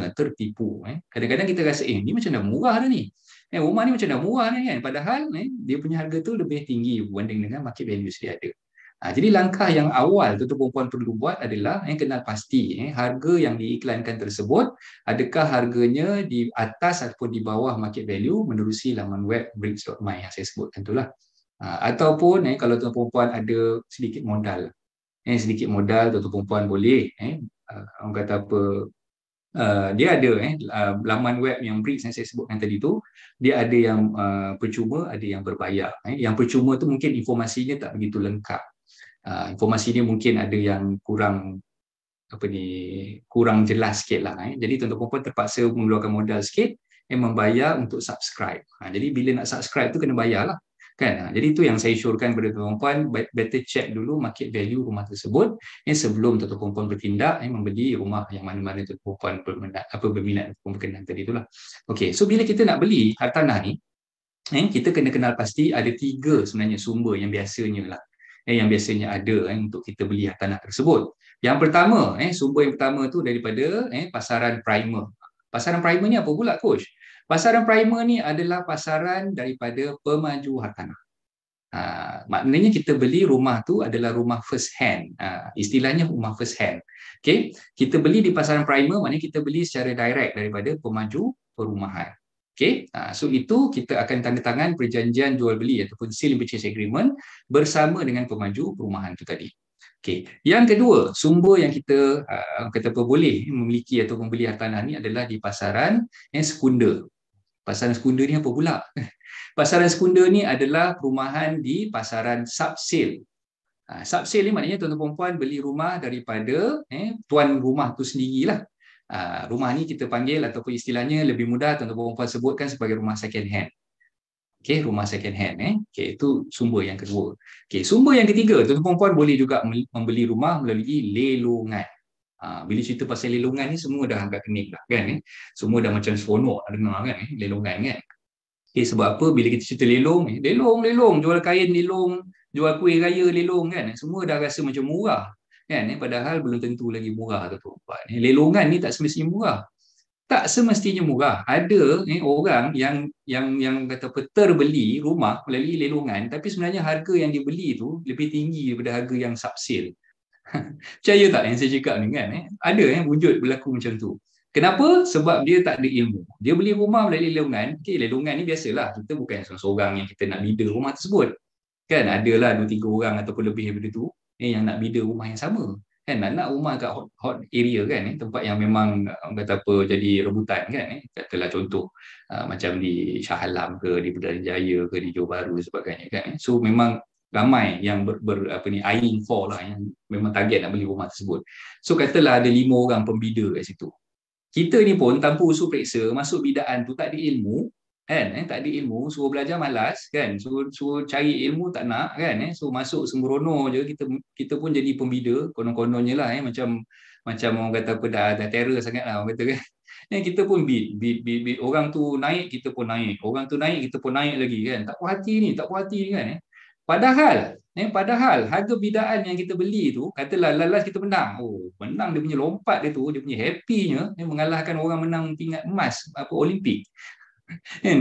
tertipu. Kadang-kadang kita rasa ni macam dah murah dah ni. Rumah ni macam dah murah ni kan. Padahal dia punya harga tu lebih tinggi berbanding dengan market value sedia ada. Jadi langkah yang awal tuan-tuan perempuan perlu buat adalah kenal pasti harga yang diiklankan tersebut adakah harganya di atas ataupun di bawah market value menerusi laman web bricks.my yang saya sebutkan itulah. Ataupun kalau tuan-tuan perempuan ada sedikit modal. Sedikit modal tuan-tuan perempuan boleh orang kata apa, dia ada laman web yang Bricks yang saya sebutkan tadi tu, dia ada yang percuma, ada yang berbayar. Yang percuma tu mungkin informasinya tak begitu lengkap. Informasi dia mungkin ada yang kurang jelas sikit lah. Jadi tuan-tuan perempuan terpaksa mengeluarkan modal sikit membayar untuk subscribe. Jadi bila nak subscribe tu kena bayar lah. Kan? Jadi itu yang saya syorkan kepada tuan-tuan perempuan, better check dulu market value rumah tersebut sebelum tuan-tuan perempuan bertindak membeli rumah yang mana-mana tuan-tuan perempuan berminat berkenan tadi itulah. Okey, so bila kita nak beli hartanah ni, kita kena kenal pasti ada 3 sebenarnya sumber yang biasanya lah. Yang biasanya ada untuk kita beli hartanah tersebut. Yang pertama, sumber yang pertama tu daripada pasaran primer. Pasaran primer ni apa pula, coach? Pasaran primer ni adalah pasaran daripada pemaju hartanah. Maknanya kita beli rumah tu adalah rumah first hand. Istilahnya rumah first hand. Okay? Kita beli di pasaran primer, maknanya kita beli secara direct daripada pemaju perumahan. Okay? So itu kita akan tanda tangan perjanjian jual beli ataupun sale and purchase agreement bersama dengan pemaju perumahan itu tadi. Okay. Yang kedua, sumber yang kita kata apa boleh memiliki atau membeli hartanah ni adalah di pasaran sekunder. Pasaran sekunder ni apa pula? Pasaran sekunder ni adalah perumahan di pasaran subsale. Subsale ni maknanya tuan-tuan perempuan beli rumah daripada tuan rumah tu sendirilah. Rumah ni kita panggil ataupun istilahnya lebih mudah tuan-tuan perempuan sebutkan sebagai rumah second hand. Okay, rumah second hand. Okay, itu sumber yang kedua. Okay, sumber yang ketiga, tuan-tuan perempuan boleh juga membeli rumah melalui lelongan. Bila cerita pasal lelongan ni semua dah agak kening dah kan. Semua dah macam seronok dengar kan, lelongan kan. Okay, sebab apa bila kita cerita lelong, jual kain lelong, jual kuih raya lelong kan. Semua dah rasa macam murah kan. Padahal belum tentu lagi murah tuan-tuan. Lelongan ni tak semestinya murah. Tak semestinya murah. Ada orang yang kata apa terbeli rumah melalui lelongan tapi sebenarnya harga yang dibeli tu lebih tinggi daripada harga yang subsale. Percaya tak yang saya cakap ni kan? Ada wujud berlaku macam tu. Kenapa? Sebab dia tak ada ilmu. Dia beli rumah melalui lelongan. Okay, lelongan ni biasalah. Kita bukan seorang-seorang yang kita nak bida rumah tersebut. Kan adalah 2-3 orang ataupun lebih daripada tu yang nak bida rumah yang sama. Kan nak rumah kat hot area kan, tempat yang memang kata apa jadi rebutan kan. Katalah contoh macam di Shah Alam ke, di Putrajaya Jaya ke, di Johor Bahru sebagainya kan. So memang ramai yang eyeing for lah, yang memang target nak beli rumah tersebut. So katalah ada 5 orang pembida kat situ. Kita ni pun tanpa usul periksa masuk bidaan tu tak ada ilmu kan, tak ada ilmu, suruh belajar malas kan, suruh cari ilmu tak nak kan, so masuk sembrono je, kita pun jadi pembida konon-kononnya lah macam orang kata apa dah terror sangat lah orang kata kan. Kita pun bid orang tu naik kita pun naik, orang tu naik kita pun naik lagi kan, tak puas hati ni kan. Padahal harga bidaan yang kita beli tu, katalah lalas kita menang. Menang dia punya lompat dia tu, dia punya happy-nya mengalahkan orang menang pingat emas Olimpik.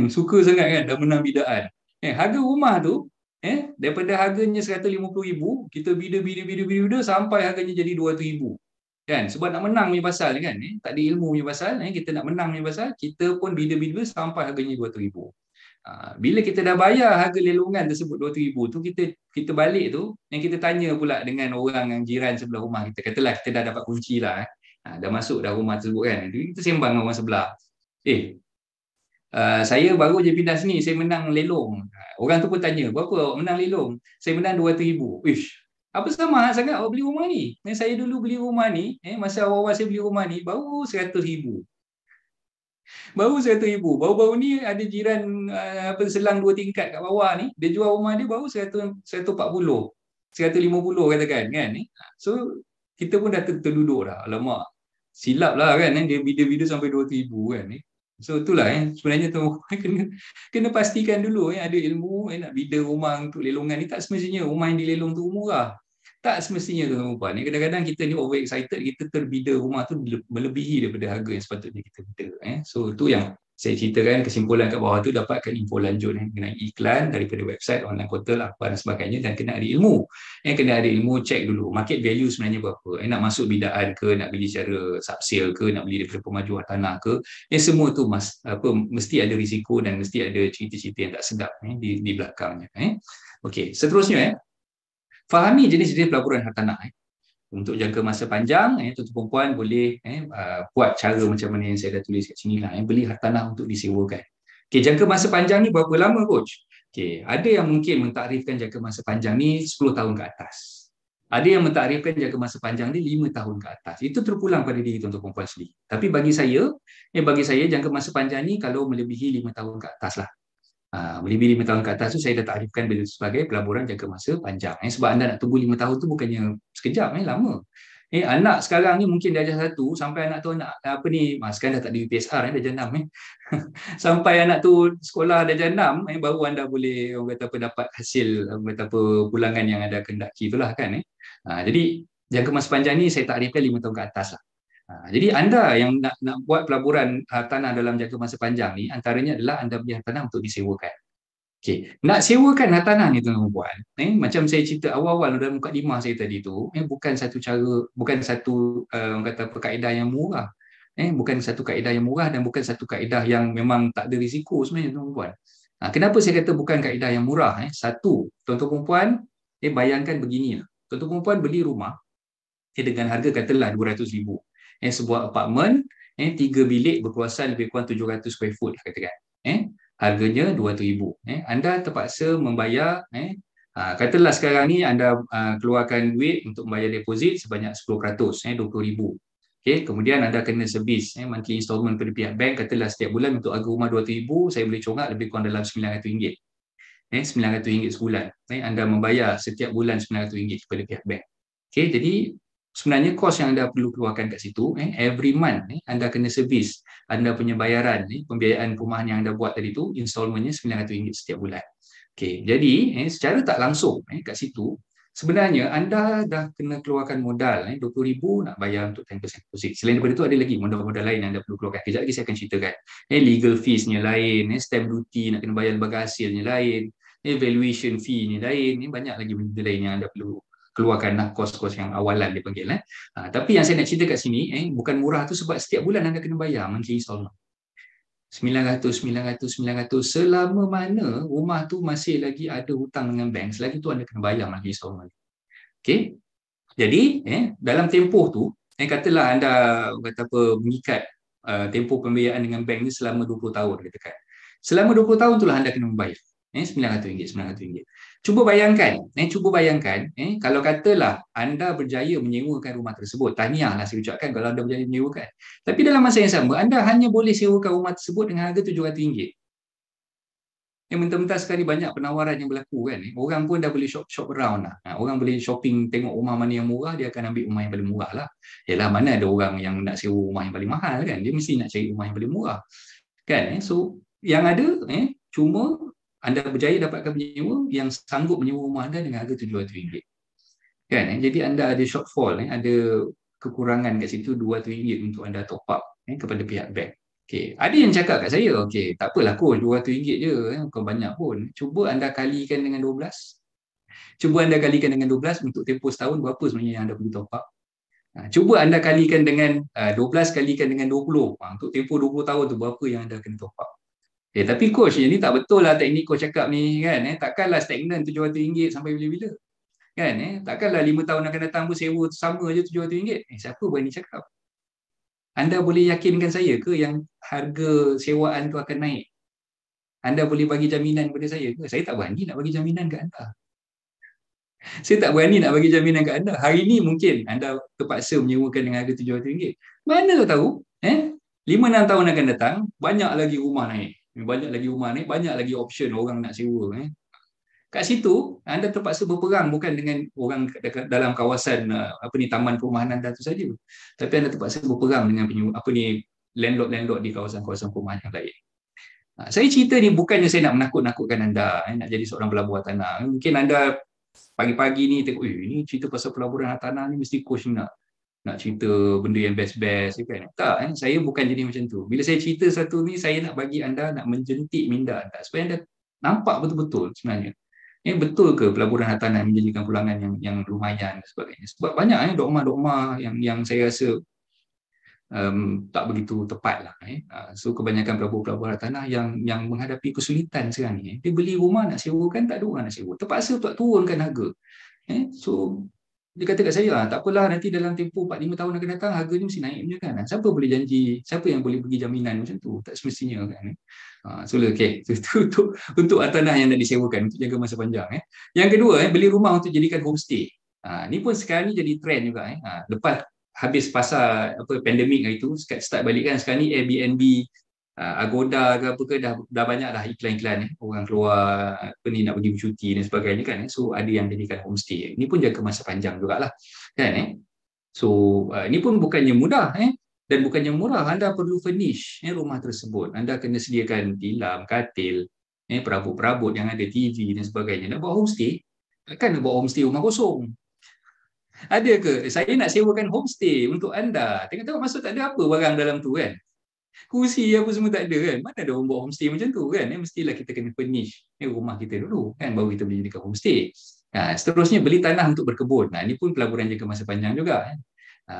Suka sangat kan dah menang bidaan. Harga rumah tu daripada harganya 150,000 kita bida sampai harganya jadi 200,000 kan, sebab nak menang punya pasal kan, tak ada ilmu punya pasal, kita nak menang punya pasal, kita pun bida sampai harganya 200,000. Bila kita dah bayar harga lelongan tersebut 200,000 tu, kita balik tu yang kita tanya pula dengan orang yang jiran sebelah rumah kita, katalah kita dah dapat kunci lah, dah masuk dah rumah tersebut kan, kita sembang dengan orang sebelah, saya baru je pindah sini, saya menang lelong. Orang tu pun tanya, berapa menang lelong? Saya menang 200,000. Apa sama sangat awak beli rumah ni? Saya dulu beli rumah ni, masa awal-awal saya beli rumah ni, baru 100,000. Baru-baru ni ada jiran selang 2 tingkat kat bawah ni, dia jual rumah dia baru 140, 150 katakan kan. So, kita pun dah terduduk dah. Alamak, silap lah kan, dia bida-bida sampai 200,000 kan. So itulah sebenarnya tu kena pastikan dulu ada ilmu nak bida rumah untuk lelongan ni. Tak semestinya rumah yang dilelong tu murah. Tak semestinya tuan-tuan. Kadang-kadang kita ni over excited, kita terbida rumah tu melebihi daripada harga yang sepatutnya kita bida. So itu yang saya ceritakan, kesimpulan kat bawah tu dapatkan info lanjut mengenai iklan daripada website, online portal, apa dan sebagainya, dan kena ada ilmu. Kena ada ilmu, cek dulu market value sebenarnya berapa. Nak masuk bidaan ke, nak beli secara subsale ke, nak beli daripada pemajuan tanah ke, semua tu mesti ada risiko dan mesti ada cerita-cerita yang tak sedap di belakangnya. Okey, seterusnya fahami jenis-jenis pelaburan hartanah. Untuk jangka masa panjang, tuan-tuan perempuan boleh buat cara macam mana yang saya dah tulis kat sini lah. Beli hartanah untuk disewakan. Okay, jangka masa panjang ni berapa lama coach? Okay, ada yang mungkin mentakrifkan jangka masa panjang ni 10 tahun ke atas. Ada yang mentakrifkan jangka masa panjang ni 5 tahun ke atas. Itu terpulang pada diri tuan-tuan perempuan sendiri. Tapi bagi saya jangka masa panjang ni kalau melebihi 5 tahun ke atas lah. Melebihi 5 tahun ke atas tu saya dah takrifkan sebagai pelaburan jangka masa panjang. Sebab anda nak tunggu 5 tahun tu bukannya sekejap, lama. Anak sekarang ni mungkin darjah 1 sampai anak tu nak sekarang dah tak ada UPSR, darjah 6 sampai anak tu sekolah darjah 6 baru anda boleh dapat hasil pulangan yang ada kendaki itulah kan. Jadi jangka masa panjang ni saya takrifkan 5 tahun ke atas lah. Jadi anda yang nak buat pelaburan tanah dalam jangka masa panjang ni, antaranya adalah anda beli tanah untuk disewakan. Okey, nak sewakan hartanah ni tuan-tuan dan puan, macam saya cerita awal-awal dalam mukadimah saya tadi tu, bukan satu cara, bukan satu orang kata apa, kaedah yang murah. Bukan satu kaedah yang murah dan bukan satu kaedah yang memang tak ada risiko sebenarnya tuan-tuan dan puan. Kenapa saya kata bukan kaedah yang murah? Satu, tuan-tuan dan puan, bayangkan begini, tuan-tuan dan puan beli rumah dengan harga katalah 200,000. Sebuah apartmen 3 bilik berkuasaan lebih kurang 700 square foot katakan. Harganya 200,000. Anda terpaksa membayar, katalah sekarang ni anda keluarkan duit untuk membayar deposit sebanyak 10%, 20,000. Okay, kemudian anda kena servis monthly installment pada pihak bank, katalah setiap bulan untuk harga rumah 200,000, saya boleh corak lebih kurang dalam RM900. RM900 sebulan. Anda membayar setiap bulan RM900 kepada pihak bank. Okay, jadi sebenarnya kos yang anda perlu keluarkan kat situ, every month anda kena servis anda punya bayaran, pembiayaan perumahan yang anda buat tadi tu, installmentnya RM900 setiap bulan. Okay, jadi secara tak langsung kat situ, sebenarnya anda dah kena keluarkan modal RM20,000 nak bayar untuk 10% deposit. Selain daripada itu ada lagi modal-modal lain yang anda perlu keluarkan. Kejap lagi saya akan ceritakan. Legal fees-nya lain, stamp duty nak kena bayar lembaga hasilnya lain, valuation fee-nya lain, banyak lagi benda lain yang anda perlu keluarkan kos-kos yang awalan dipanggil. Tapi yang saya nak cerita kat sini, bukan murah tu sebab setiap bulan anda kena bayar monthly installment. 900 selama mana rumah tu masih lagi ada hutang dengan bank, selagi tu anda kena bayar monthly installment. Okey. Jadi, dalam tempoh tu, katalah anda kata apa mengikat tempoh pembiayaan dengan bank ni selama 20 tahun katakan. Selama 20 tahun itulah anda kena membayar RM900. Cuba bayangkan, kalau katalah anda berjaya menyewakan rumah tersebut, tahniahlah saya ucapkan kalau anda berjaya menyewakan. Tapi dalam masa yang sama, anda hanya boleh sewakan rumah tersebut dengan harga RM700. Mentah-mentah sekali banyak penawaran yang berlaku kan. Orang pun dah boleh shop around lah. Orang boleh shopping tengok rumah mana yang murah, dia akan ambil rumah yang paling murah lah. Yalah, mana ada orang yang nak sewa rumah yang paling mahal kan. Dia mesti nak cari rumah yang paling murah. Kan? So, yang ada cuma anda berjaya dapatkan penyewa yang sanggup menyewa rumah anda dengan harga RM700. Kan? Jadi anda ada shortfall, ada kekurangan kat situ RM200 untuk anda top up kepada pihak bank. Okay. Ada yang cakap kat saya, okay, tak apalah coach, RM200 je, bukan banyak pun. Cuba anda kalikan dengan 12. Cuba anda kalikan dengan 12 untuk tempoh setahun, berapa sebenarnya yang anda perlu top up. Cuba anda kalikan dengan 12 kalikan dengan 20. Untuk tempoh 20 tahun tu berapa yang anda kena top up. Tapi coach, ini tak betul lah teknik coach cakap ni kan. Takkanlah stagnan RM700 sampai bila-bila. Kan? Takkanlah 5 tahun akan datang pun sewa sama je RM700. Siapa berani cakap? Anda boleh yakinkan saya ke yang harga sewaan tu akan naik? Anda boleh bagi jaminan kepada saya ke? Saya tak berani nak bagi jaminan ke anda. Saya tak berani nak bagi jaminan ke anda. Hari ni mungkin anda terpaksa menyewakan dengan harga RM700. Mana tahu? 5-6 tahun akan datang, banyak lagi rumah naik. Banyak lagi option orang nak sewa. Kat situ anda terpaksa berperang bukan dengan orang dalam kawasan taman perumahan anda tu saja, tapi anda terpaksa berperang dengan landlord di kawasan-kawasan perumahan yang lain. Saya cerita ni bukannya saya nak menakut-nakutkan anda nak jadi seorang pelabur hartanah. Mungkin anda pagi-pagi ni tengok, ini cerita pasal pelaburan hartanah ni mesti coach nak cerita benda yang best-best kan. Tak, saya bukan jadi macam tu. Bila saya cerita satu ni, saya nak bagi anda, nak menjentik minda anda supaya anda nampak betul-betul sebenarnya. Betul ke pelaburan hartanah menjadikan pulangan yang lumayan dan sebagainya. Sebab banyak dogma-dogma yang saya rasa tak begitu tepat lah. So kebanyakan pelabur-pelabur hartanah yang menghadapi kesulitan sekarang ni. Dia beli rumah nak sewakan, tak ada orang nak sewa. Terpaksa untuk turunkan harga. So dia kata kat saya, tak apalah nanti dalam tempoh 4-5 tahun akan datang harga ni mesti naik punya kan. Siapa boleh janji, siapa yang boleh bagi jaminan macam tu? Tak semestinya kan. So okay, untuk hartanah yang nak disewakan untuk jaga masa panjang. Yang kedua, beli rumah untuk jadikan homestay. Ni pun sekarang ni jadi trend juga. Lepas habis pasal pandemik hari tu, start balik kan, sekarang ni Airbnb, Agoda ke apa ke dah banyak dah iklan-iklan orang keluar nak pergi bercuti dan sebagainya kan. So ada yang jadikan homestay. Ini pun jaga masa panjang jugalah kan. So ini pun bukannya mudah dan bukannya murah. Anda perlu furnish rumah tersebut. Anda kena sediakan tilam, katil, perabot-perabot yang ada, TV dan sebagainya. Nak buat homestay, takkan nak buat homestay rumah kosong. Ada ke? Saya nak sewakan homestay untuk anda. Tengok-tengok masuk tak ada apa barang dalam tu kan. Kursi apa semua tak ada kan. Mana ada orang buat homestay macam tu kan. Mestilah kita kena furnish rumah kita dulu kan, baru kita boleh jadikan homestay. Seterusnya beli tanah untuk berkebun. Ini pun pelaburan jangka masa panjang juga kan.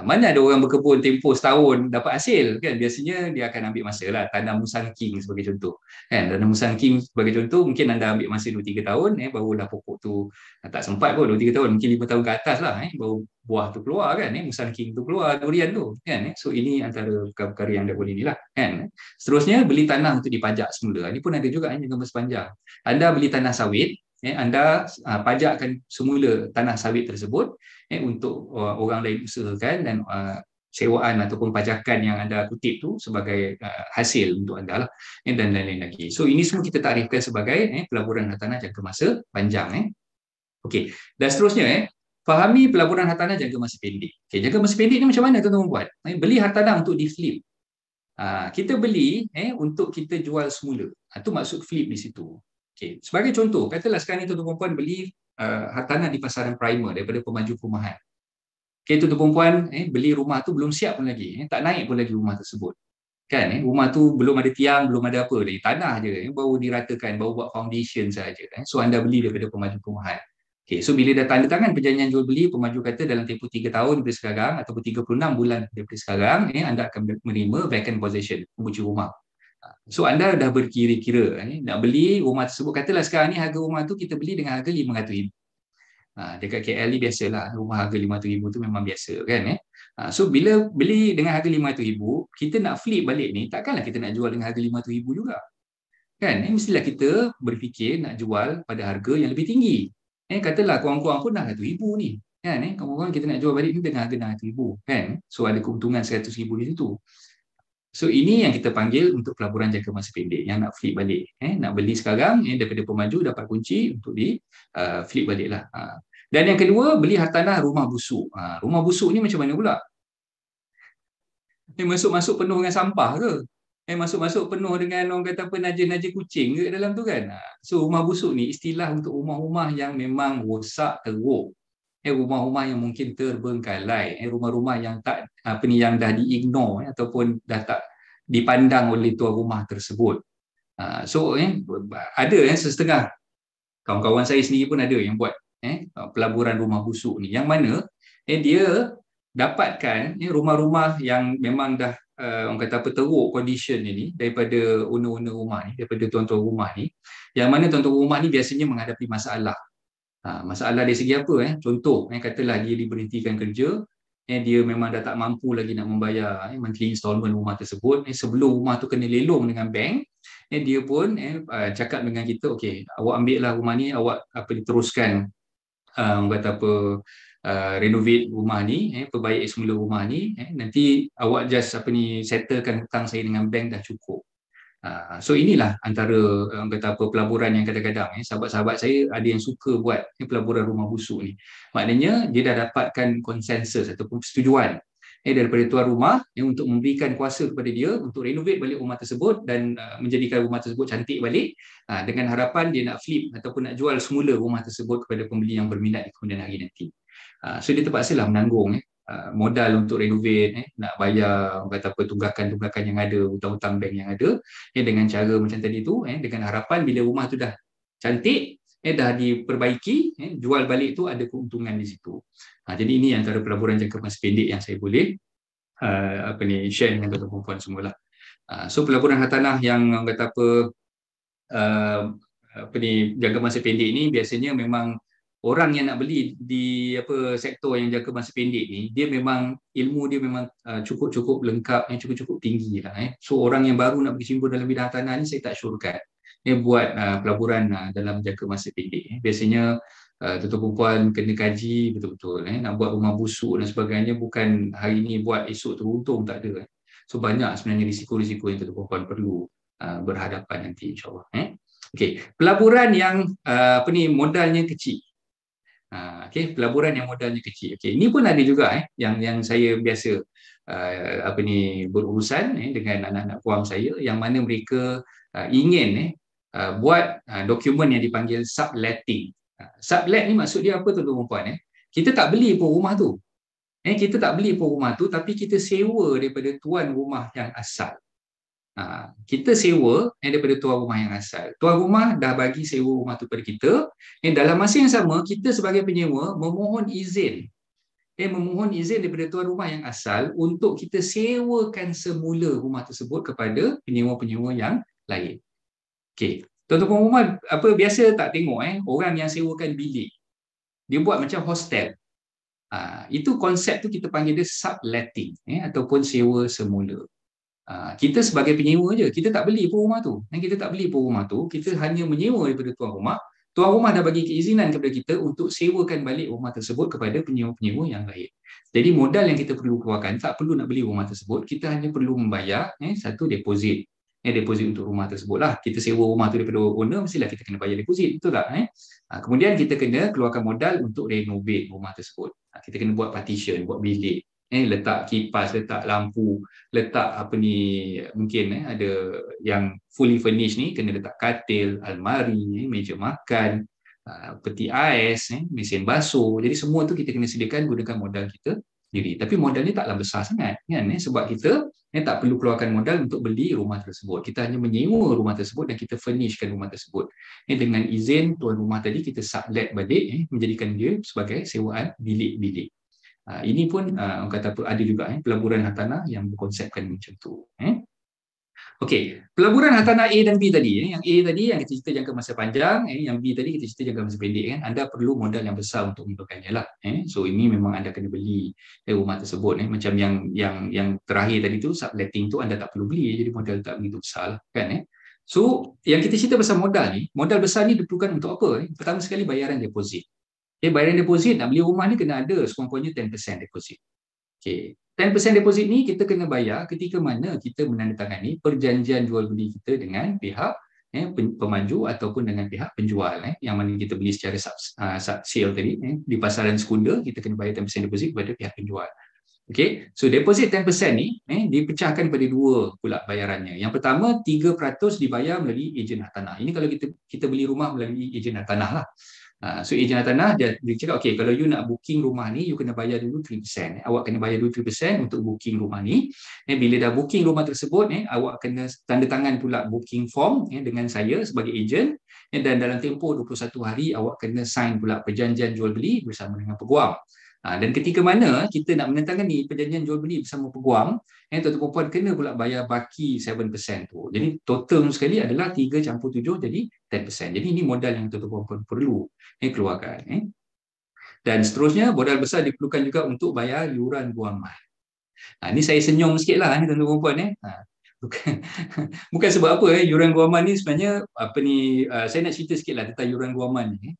Mana ada orang berkebun tempoh setahun dapat hasil kan. Biasanya dia akan ambil masa lah. Tanam musang king sebagai contoh kan. Tanam musang king sebagai contoh mungkin anda ambil masa 2-3 tahun barulah pokok tu tak sempat pun 2-3 tahun, mungkin 5 tahun ke atas lah baru buah tu keluar kan, musang king tu keluar, durian tu kan. So ini antara perkara yang anda boleh ni lah kan. Seterusnya beli tanah untuk dipajak semula. Ini pun ada juga jangka masa panjang. Anda beli tanah sawit, anda pajakkan semula tanah sawit tersebut untuk orang lain usahakan, dan sewaan ataupun pajakan yang anda kutip tu sebagai hasil untuk anda lah, dan lain-lain lagi. So ini semua kita takrifkan sebagai pelaburan hartanah jangka masa panjang. Okey, dan seterusnya fahami pelaburan hartanah jangka masa pendek. Okey, jangka masa pendek ni macam mana tuan-tuan buat? Beli hartanah untuk di flip. Kita beli untuk kita jual semula. Itu maksud flip di situ. Okay. Sebagai contoh, katalah sekarang ni tuan-tuan perempuan beli hartanah di pasaran primer daripada pemaju perumahan. Okay, tuan-tuan perempuan beli rumah tu belum siap pun lagi, tak naik pun lagi rumah tersebut. Kan, rumah tu belum ada tiang, belum ada apa lagi, tanah je, baru diratakan, baru buat foundation saja. So anda beli daripada pemaju perumahan. Okay, so bila dah tanda tangan perjanjian jual beli, pemaju kata dalam tempoh 3 tahun daripada sekarang ataupun 36 bulan daripada sekarang, anda akan menerima vacant possession, pembuci rumah. So anda dah berkira-kira nak beli rumah tersebut. Katalah sekarang ni harga rumah tu kita beli dengan harga RM500,000. Dekat KL ni biasalah rumah harga RM500,000 tu memang biasa kan. So bila beli dengan harga RM500,000, kita nak flip balik ni, takkanlah kita nak jual dengan harga RM500,000 juga. Kan, mestilah kita berfikir nak jual pada harga yang lebih tinggi. Katalah kurang-kurang pun dah RM100,000 ni. Kan, kurang-kurang kita nak jual balik ni dengan harga RM100,000 kan. So ada keuntungan RM100,000 di situ. So ini yang kita panggil untuk pelaburan jangka masa pendek, yang nak flip balik. Nak beli sekarang daripada pemaju dapat kunci untuk di flip balik lah. Dan yang kedua, beli hartanah rumah busuk. Rumah busuk ni macam mana pula? Masuk-masuk penuh dengan sampah ke? Masuk-masuk penuh dengan orang kata apa, naja-naja kucing ke dalam tu kan? So rumah busuk ni istilah untuk rumah-rumah yang memang rosak teruk. Rumah-rumah yang mungkin terbengkalai, rumah-rumah yang tak yang dah diignore ataupun dah tak dipandang oleh tuan rumah tersebut. So ada setengah kawan-kawan saya sendiri pun ada yang buat pelaburan rumah busuk ni, yang mana dia dapatkan rumah-rumah yang memang dah orang kata apa, teruk condition ni daripada owner-owner rumah ni, daripada tuan-tuan rumah ni, yang mana tuan-tuan rumah ni biasanya menghadapi masalah. Masalah dari segi apa? Contoh, katalah dia diberhentikan kerja, dia memang dah tak mampu lagi nak membayar monthly installment rumah tersebut. Sebelum rumah tu kena lelong dengan bank, dia pun cakap dengan kita, okey, awak ambil lah rumah ni, awak teruskan kata apa, renovate rumah ni, perbaiki semula rumah ni, nanti awak just settlekan hutang saya dengan bank dah cukup. So inilah antara kata apa, pelaburan yang kadang-kadang sahabat-sahabat saya ada yang suka buat pelaburan rumah busuk ni. Maknanya dia dah dapatkan konsensus ataupun persetujuan daripada tuan rumah untuk memberikan kuasa kepada dia untuk renovate balik rumah tersebut dan menjadikan rumah tersebut cantik balik, dengan harapan dia nak flip ataupun nak jual semula rumah tersebut kepada pembeli yang berminat di kemudian hari nanti. So dia terpaksalah menanggung modal untuk renovate, nak bayar kata apa, tunggakan-tunggakan yang ada, hutang-hutang bank yang ada, dengan cara macam tadi tu, dengan harapan bila rumah tu dah cantik, dah diperbaiki, jual balik tu ada keuntungan di situ. Jadi ini antara pelaburan jangka masa pendek yang saya boleh share dengan tuan-tuan perempuan semualah. So pelaburan hartanah yang kata apa, jangka masa pendek ni biasanya memang orang yang nak beli di sektor yang jangka masa pendek ni, dia memang ilmu dia memang cukup-cukup lengkap, cukup-cukup tinggi lah. So orang yang baru nak berkecimpung dalam bidang hartanah ni, saya tak syorkan buat pelaburan dalam jangka masa pendek. Biasanya tuan-tuan perempuan kena kaji betul-betul. Nak buat rumah busuk dan sebagainya, bukan hari ni buat esok teruntung, tak ada. So banyak sebenarnya risiko-risiko yang tuan-tuan perempuan perlu berhadapan nanti, insyaAllah. Okay. Pelaburan yang modalnya kecil. Pelaburan yang modalnya kecil. Ini pun ada juga yang saya biasa berurusan dengan anak-anak puang saya, yang mana mereka ingin buat dokumen yang dipanggil subletting. Sublet ni maksud dia apa tuan-tuan perempuan? Kita tak beli pun rumah tu. Kita tak beli pun rumah tu, tapi kita sewa daripada tuan rumah yang asal. Kita sewa daripada tuan rumah yang asal. Tuan rumah dah bagi sewa rumah tu pada kita. Dalam masa yang sama, kita sebagai penyewa memohon izin. Memohon izin daripada tuan rumah yang asal untuk kita sewakan semula rumah tersebut kepada penyewa-penyewa yang lain. Okey. Tuan-tuan rumah biasa tak tengok orang yang sewakan bilik. Dia buat macam hostel. Itu konsep tu kita panggil dia subletting ataupun sewa semula. Kita sebagai penyewa je, kita tak beli pun rumah tu. Kita hanya menyewa daripada tuan rumah. Tuan rumah dah bagi keizinan kepada kita untuk sewakan balik rumah tersebut kepada penyewa-penyewa yang lain. Jadi modal yang kita perlu keluarkan, tak perlu nak beli rumah tersebut, kita hanya perlu membayar satu deposit. Deposit untuk rumah tersebut lah. Kita sewa rumah tu daripada owner, mestilah kita kena bayar deposit, betul tak? Kemudian kita kena keluarkan modal untuk renovate rumah tersebut. Kita kena buat partition, buat bilik. Letak kipas, letak lampu, letak mungkin ada yang fully furnished ni, kena letak katil, almari, meja makan, peti ais, mesin basuh. Jadi semua tu kita kena sediakan gunakan modal kita sendiri. Tapi modal ni taklah besar sangat kan, sebab kita tak perlu keluarkan modal untuk beli rumah tersebut. Kita hanya menyewa rumah tersebut dan kita furnishkan rumah tersebut. Dengan izin tuan rumah tadi, kita sublet balik, menjadikan dia sebagai sewaan bilik-bilik. Ini pun orang kata ada juga pelaburan hartanah yang berkonsepkan macam tu. Okey, pelaburan hartanah A dan B tadi, yang A tadi yang kita cerita jangka masa panjang, yang B tadi kita cerita jangka masa pendek kan. Anda perlu modal yang besar untuk melakukannya lah. So ini memang anda kena beli rumah tersebut. Macam yang terakhir tadi tu, subletting tu anda tak perlu beli, jadi modal tak begitu besar kan. So yang kita cerita pasal modal ni, modal besar ni diperlukan untuk apa? Pertama sekali bayaran deposit. Bayaran deposit, nak beli rumah ni kena ada sekurang-kurangnya 10% deposit. Okay. 10% deposit ni kita kena bayar ketika mana kita menandatangani perjanjian jual beli kita dengan pihak pemanju ataupun dengan pihak penjual yang mana kita beli secara sale tadi di pasaran sekunda, kita kena bayar 10% deposit kepada pihak penjual. Okay. So deposit 10% ni dipecahkan pada dua pula bayarannya. Yang pertama 3% dibayar melalui ejen hartanah. Ini kalau kita beli rumah melalui ejen hartanah lah. So ejen hartanah dia cakap, okay, kalau you nak booking rumah ni, you kena bayar dulu 3%. Awak kena bayar dulu 3% untuk booking rumah ni. Bila dah booking rumah tersebut, awak kena tanda tangan pula booking form dengan saya sebagai ejen. Dan dalam tempoh 21 hari, awak kena sign pula perjanjian jual beli bersama dengan peguam. Dan ketika mana kita nak menandatangani perjanjian jual beli bersama peguam, tuan-tuan puan kena pula bayar baki 7% tu. Jadi total sekali adalah 3 campur 7 jadi 10%. Jadi ini modal yang tuan-tuan puan perlu keluarkan. Dan seterusnya modal besar diperlukan juga untuk bayar yuran guaman. Ini saya senyum sikit lah tuan-tuan puan. Bukan sebab apa yuran guaman ni sebenarnya saya nak cerita sikit lah tentang yuran guaman ni.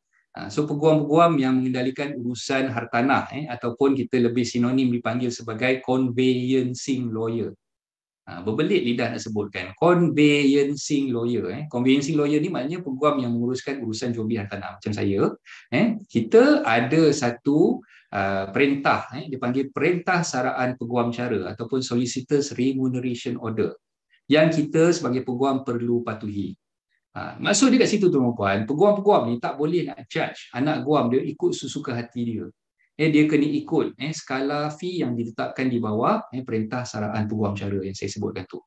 So peguam-peguam yang mengendalikan urusan hartanah ataupun kita lebih sinonim dipanggil sebagai conveyancing lawyer. Berbelit lidah nak sebutkan conveyancing lawyer. Conveyancing lawyer ni maknanya peguam yang menguruskan urusan jual beli hartanah macam saya. Kita ada satu perintah dipanggil perintah saraan peguam cara ataupun solicitors remuneration order yang kita sebagai peguam perlu patuhi. Maksud dia kat situ tuan-tuan, peguam-peguam ni tak boleh nak charge anak guam dia ikut sesuka hati dia. Dia kena ikut skala fee yang ditetapkan di bawah perintah saraan peguam cara yang saya sebutkan tu.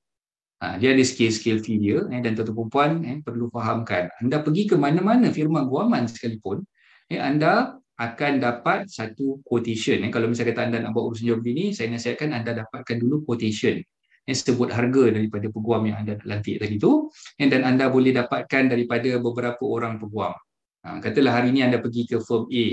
Dia ada scale fee dia dan tuan-tuan puan perlu fahamkan. Anda pergi ke mana-mana firma guaman sekalipun, anda akan dapat satu quotation. Kalau misalnya kata anda nak buat urusan jual beli ni, saya nasihatkan anda dapatkan dulu quotation. Sebut harga daripada peguam yang anda lantik tadi tu, dan anda boleh dapatkan daripada beberapa orang peguam. Katalah hari ini anda pergi ke firm A,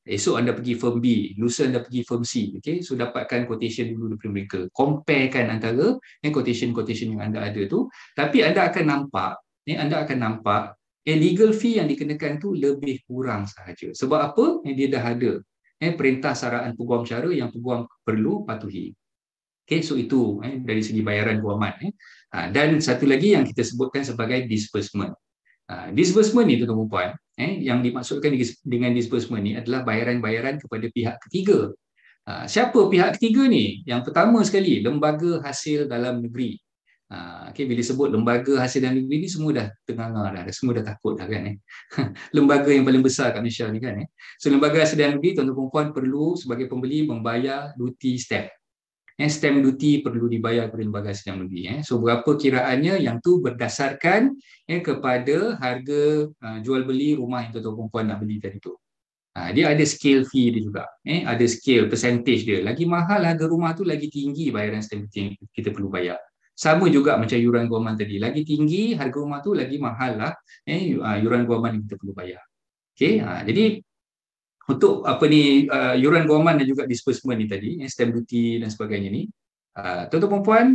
esok anda pergi firm B, lusa anda pergi firm C. Okay? So dapatkan quotation dulu daripada mereka, comparekan antara quotation yang anda ada tu. Tapi anda akan nampak legal fee yang dikenakan tu lebih kurang sahaja. Sebab apa? Dia dah ada perintah saraan peguam cara yang peguam perlu patuhi. Okay, so itu dari segi bayaran guaman. Dan satu lagi yang kita sebutkan sebagai disbursement. Disbursement ni tuan-tuan puan, yang dimaksudkan dengan disbursement ni adalah bayaran-bayaran kepada pihak ketiga. Siapa pihak ketiga ni? Yang pertama sekali, lembaga hasil dalam negeri. Okay, bila sebut lembaga hasil dalam negeri ni semua dah ternganga dah, semua dah takut dah kan. Lembaga yang paling besar kat Malaysia ni kan. So lembaga hasil dalam negeri tuan-tuan puan perlu sebagai pembeli membayar duty stamp. Stamp duty perlu dibayar kepada lembaga stamp duty. So berapa kiraannya, yang tu berdasarkan kepada harga jual beli rumah yang tuan-tuan perempuan nak beli tadi tu. Dia ada scale fee dia juga. Ada scale percentage dia. Lagi mahal harga rumah tu, lagi tinggi bayaran stamp duty yang kita perlu bayar. Sama juga macam yuran guaman tadi. Lagi tinggi harga rumah tu, lagi mahal lah yuran guaman yang kita perlu bayar. Okay? Jadi untuk yuran guaman dan juga disbursement ni tadi, stamp duty dan sebagainya ni, tuan-tuan perempuan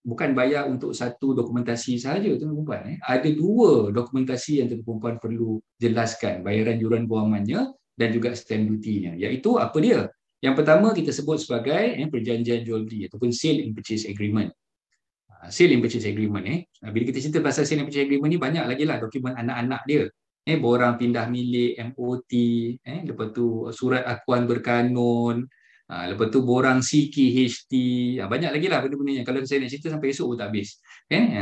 bukan bayar untuk satu dokumentasi sahaja, tuan-tuan perempuan. Ada dua dokumentasi yang tuan-tuan perempuan perlu jelaskan, bayaran yuran guamannya dan juga stamp duty-nya. Iaitu apa dia? Yang pertama kita sebut sebagai perjanjian jual beli ataupun sale and purchase agreement. Sale and purchase agreement. Bila kita cerita pasal sale and purchase agreement ni, banyak lagi lah dokumen anak-anak dia. Borang pindah milik, MOT, lepas tu surat akuan berkanun, lepas tu borang CKHT, banyak lagi lah benda-benda yang kalau saya nak cerita sampai esok pun tak habis.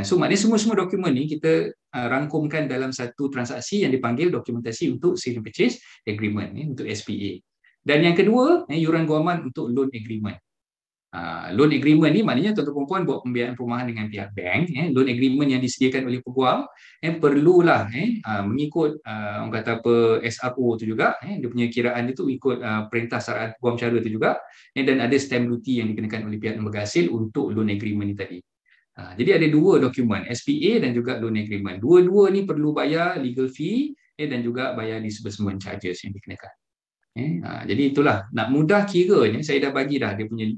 So maknanya semua dokumen ni kita rangkumkan dalam satu transaksi yang dipanggil dokumentasi untuk sale and purchase agreement, untuk SPA. Dan yang kedua, yuran guaman untuk loan agreement. Loan agreement ni maknanya tuan-tuan perempuan buat pembiayaan perumahan dengan pihak bank. Loan agreement yang disediakan oleh peguam perlulah mengikut orang kata apa, SRO tu juga, dia punya kiraan itu ikut perintah syariat peguam cara tu juga, dan ada stamp duty yang dikenakan oleh pihak lembaga hasil untuk loan agreement ni tadi. Jadi ada dua dokumen, SPA dan juga loan agreement. Dua-dua ni perlu bayar legal fee dan juga bayar disbursement charges yang dikenakan. Jadi itulah, nak mudah kiranya saya dah bagi dah dia punya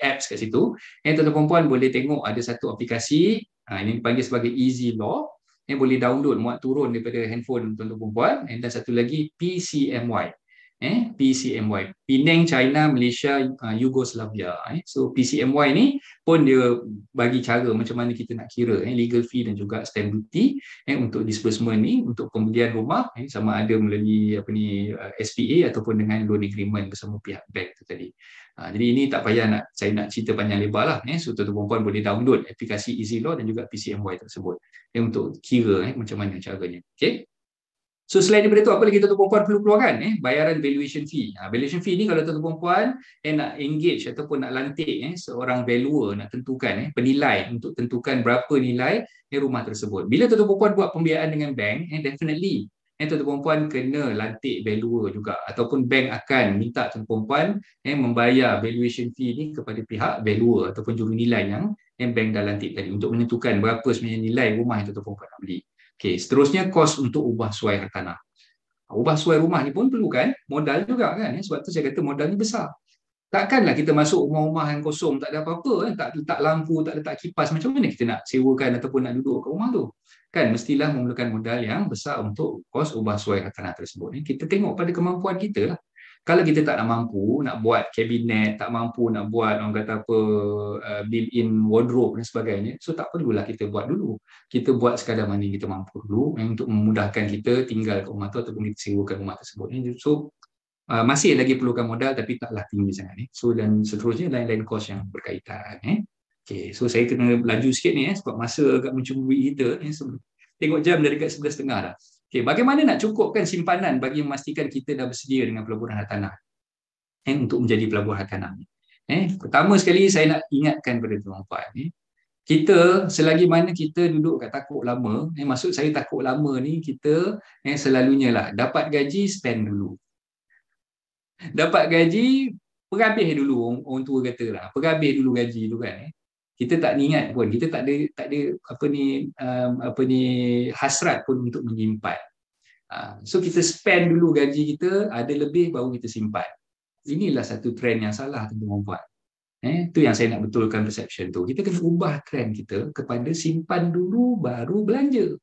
apps kat situ. Tuan-tuan perempuan boleh tengok ada satu aplikasi ini dipanggil sebagai Easy Law, boleh download, muat turun daripada handphone tuan-tuan perempuan, dan satu lagi PCMY. PCMY, Penang, China, Malaysia, Yugoslavia. So PCMY ni pun dia bagi cara macam mana kita nak kira legal fee dan juga stamp duty untuk disbursement ni, untuk pembelian rumah, sama ada melalui SPA ataupun dengan loan agreement bersama pihak bank tu tadi. Jadi ini tak payah saya nak cerita panjang lebar lah. So tuan-tuan perempuan boleh download aplikasi Easy Law dan juga PCMY tersebut untuk kira macam mana caranya. Okay. So selain daripada itu, apa lagi tuan-tuan perempuan perlu keluarkan? Bayaran valuation fee. Valuation fee ni kalau tuan-tuan perempuan nak engage ataupun nak lantik seorang valuer, nak tentukan penilai untuk tentukan berapa nilai rumah tersebut. Bila tuan-tuan perempuan buat pembiayaan dengan bank, definitely tuan-tuan perempuan kena lantik valuer juga, ataupun bank akan minta tuan-tuan perempuan membayar valuation fee ni kepada pihak valuer ataupun jurunilai yang bank dah lantik tadi untuk menentukan berapa sebenarnya nilai rumah yang tuan-tuan perempuan nak beli. Okay, seterusnya kos untuk ubah suai hartanah. Ubah suai rumah ni pun perlukan modal juga kan, sebab tu saya kata modal ni besar. Takkanlah kita masuk rumah-rumah yang kosong, tak ada apa-apa, tak letak lampu, tak letak kipas, macam mana kita nak sewakan ataupun nak duduk kat rumah tu? Kan mestilah memerlukan modal yang besar untuk kos ubah suai hartanah tersebut. Kita tengok pada kemampuan kita lah. Kalau kita tak nak mampu nak buat kabinet, tak mampu nak buat orang kata apa built-in wardrobe dan sebagainya, so tak perlulah kita buat dulu. Kita buat sekadar mana kita mampu dulu untuk memudahkan kita tinggal kat rumah tu ataupun kita sewakan rumah tersebut. So masih lagi perlukan modal tapi taklah tinggi sangat. So dan seterusnya lain-lain kos yang berkaitan. Okay, so saya kena laju sikit ni sebab masa agak mencuburi kita. Tengok jam dah dekat 11.30 dah. Okay, bagaimana nak cukupkan simpanan bagi memastikan kita dah bersedia dengan pelaburan hartanah untuk menjadi pelaburan hartanah. Pertama sekali saya nak ingatkan kepada tuan-tuan, kita selagi mana kita duduk kat takuk lama, maksud saya takuk lama ni kita selalunya lah dapat gaji spend dulu. Dapat gaji perhabis dulu, orang tua kata lah, perhabis dulu gaji tu kan. Kita tak ingat pun, kita tak ada hasrat pun untuk menyimpan. So kita spend dulu gaji kita, ada lebih baru kita simpan. Inilah satu trend yang salah tuan-tuan. Itu yang saya nak betulkan perception tu. Kita kena ubah trend kita kepada simpan dulu baru belanja.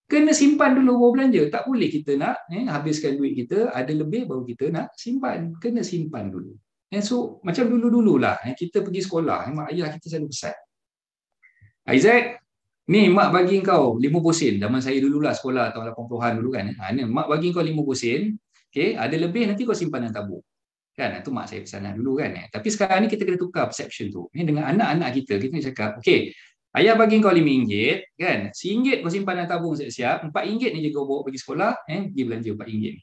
Kena simpan dulu baru belanja. Tak boleh kita nak habiskan duit kita, ada lebih baru kita nak simpan. Kena simpan dulu. So macam dulu-dululah kita pergi sekolah, mak ayah kita selalu pesan, Aizat, ni mak bagi kau 50 sen. Zaman saya dululah sekolah tahun 80-an dulu kan. Ni mak bagi kau 50 sen. Okay, ada lebih nanti kau simpan dalam tabung. Kan, itu mak saya pesan dulu kan. Tapi sekarang ni kita kena tukar perception tu. Dengan anak-anak kita kena cakap, okay, ayah bagi kau RM5 kan. RM1 kau simpan dalam tabung siap-siap. RM4 ni je kau bawa pergi sekolah, pergi belanja RM4 ni.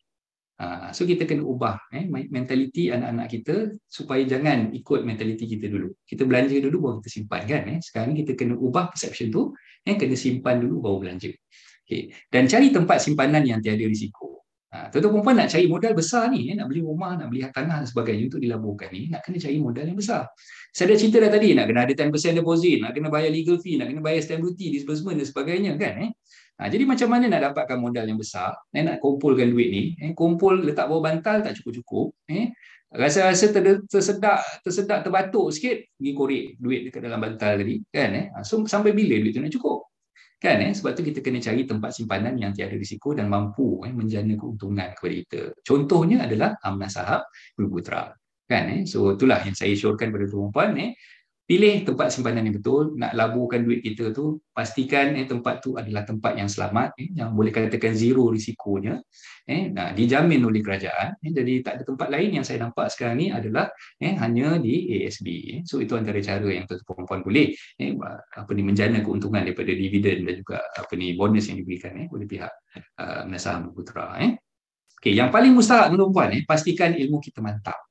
So kita kena ubah mentaliti anak-anak kita supaya jangan ikut mentaliti kita dulu. Kita belanja dulu baru kita simpan kan. Sekarang ni kita kena ubah perception tu, kena simpan dulu baru belanja. Okay. Dan cari tempat simpanan yang tiada risiko. Tuan-tuan perempuan nak cari modal besar ni, nak beli rumah, nak beli tanah dan sebagainya untuk dilaburkan ni, nak kena cari modal yang besar. Saya dah cerita dah tadi, nak kena ada 10% deposit, nak kena bayar legal fee, nak kena bayar stamp duty, disbursement dan sebagainya kan. Jadi macam mana nak dapatkan modal yang besar, nak kumpulkan duit ni, kumpul letak bawah bantal tak cukup-cukup, rasa-rasa tersedak terbatuk sikit, pergi korek duit dekat dalam bantal tadi kan. So sampai bila duit tu nak cukup kan. Sebab tu kita kena cari tempat simpanan yang tiada risiko dan mampu menjana keuntungan kepada kita. Contohnya adalah Amanah Saham Bumi-Putra kan. So itulah yang saya syorkan kepada tuan-tuan, pilih tempat simpanan yang betul. Nak laburkan duit kita tu, pastikan tempat tu adalah tempat yang selamat, yang boleh katakan zero risikonya, dijamin oleh kerajaan. Jadi tak ada tempat lain yang saya nampak sekarang ni adalah hanya di ASB. So itu antara cara yang tuan-tuan puan boleh menjana keuntungan daripada dividen dan juga bonus yang diberikan oleh pihak Amanah Saham Bumi-Putra. Okay, yang paling mustahak tuan-tuan, pastikan ilmu kita mantap.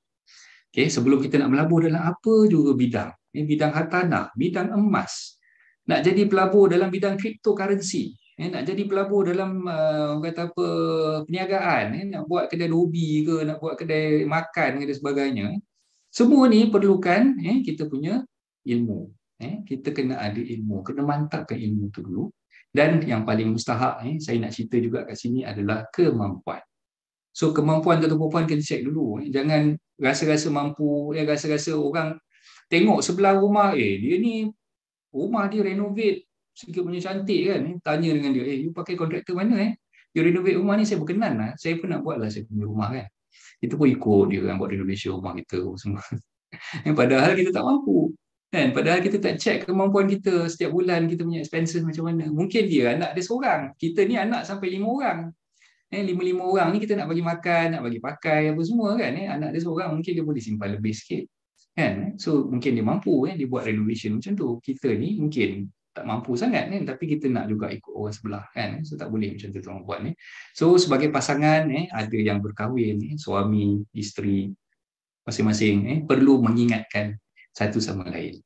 Okay, sebelum kita nak melabur dalam apa juga bidang, bidang hartanah, bidang emas, nak jadi pelabur dalam bidang cryptocurrency, nak jadi pelabur dalam perniagaan, nak buat kedai hobi ke, nak buat kedai makan ke dan sebagainya, semua ni perlukan kita punya ilmu. Kita kena ada ilmu, kena mantapkan ilmu tu dulu. Dan yang paling mustahak, saya nak cerita juga kat sini adalah kemampuan. So kemampuan tuan-tuan kena check dulu. Jangan rasa-rasa mampu, rasa-rasa orang tengok sebelah rumah, dia ni rumah dia renovate sikit punya cantik kan. Tanya dengan dia, you pakai kontraktor mana you renovate rumah ni, saya berkenan lah, saya pun nak buat lah saya punya rumah kan. Kita pun ikut dia kan buat renovation rumah kita semua. Padahal kita tak mampu kan. Padahal kita tak check kemampuan kita setiap bulan, kita punya expenses macam mana. Mungkin dia anak dia seorang, kita ni anak sampai 5 orang. 5 orang ni kita nak bagi makan, nak bagi pakai apa semua kan. Anak dia seorang mungkin dia boleh simpan lebih sikit kan. So mungkin dia mampu dia buat renovation macam tu. Kita ni mungkin tak mampu sangat kan, tapi kita nak juga ikut orang sebelah kan. So tak boleh macam tu tuan buat ni. So sebagai pasangan ada yang berkahwin, suami, isteri masing-masing perlu mengingatkan satu sama lain.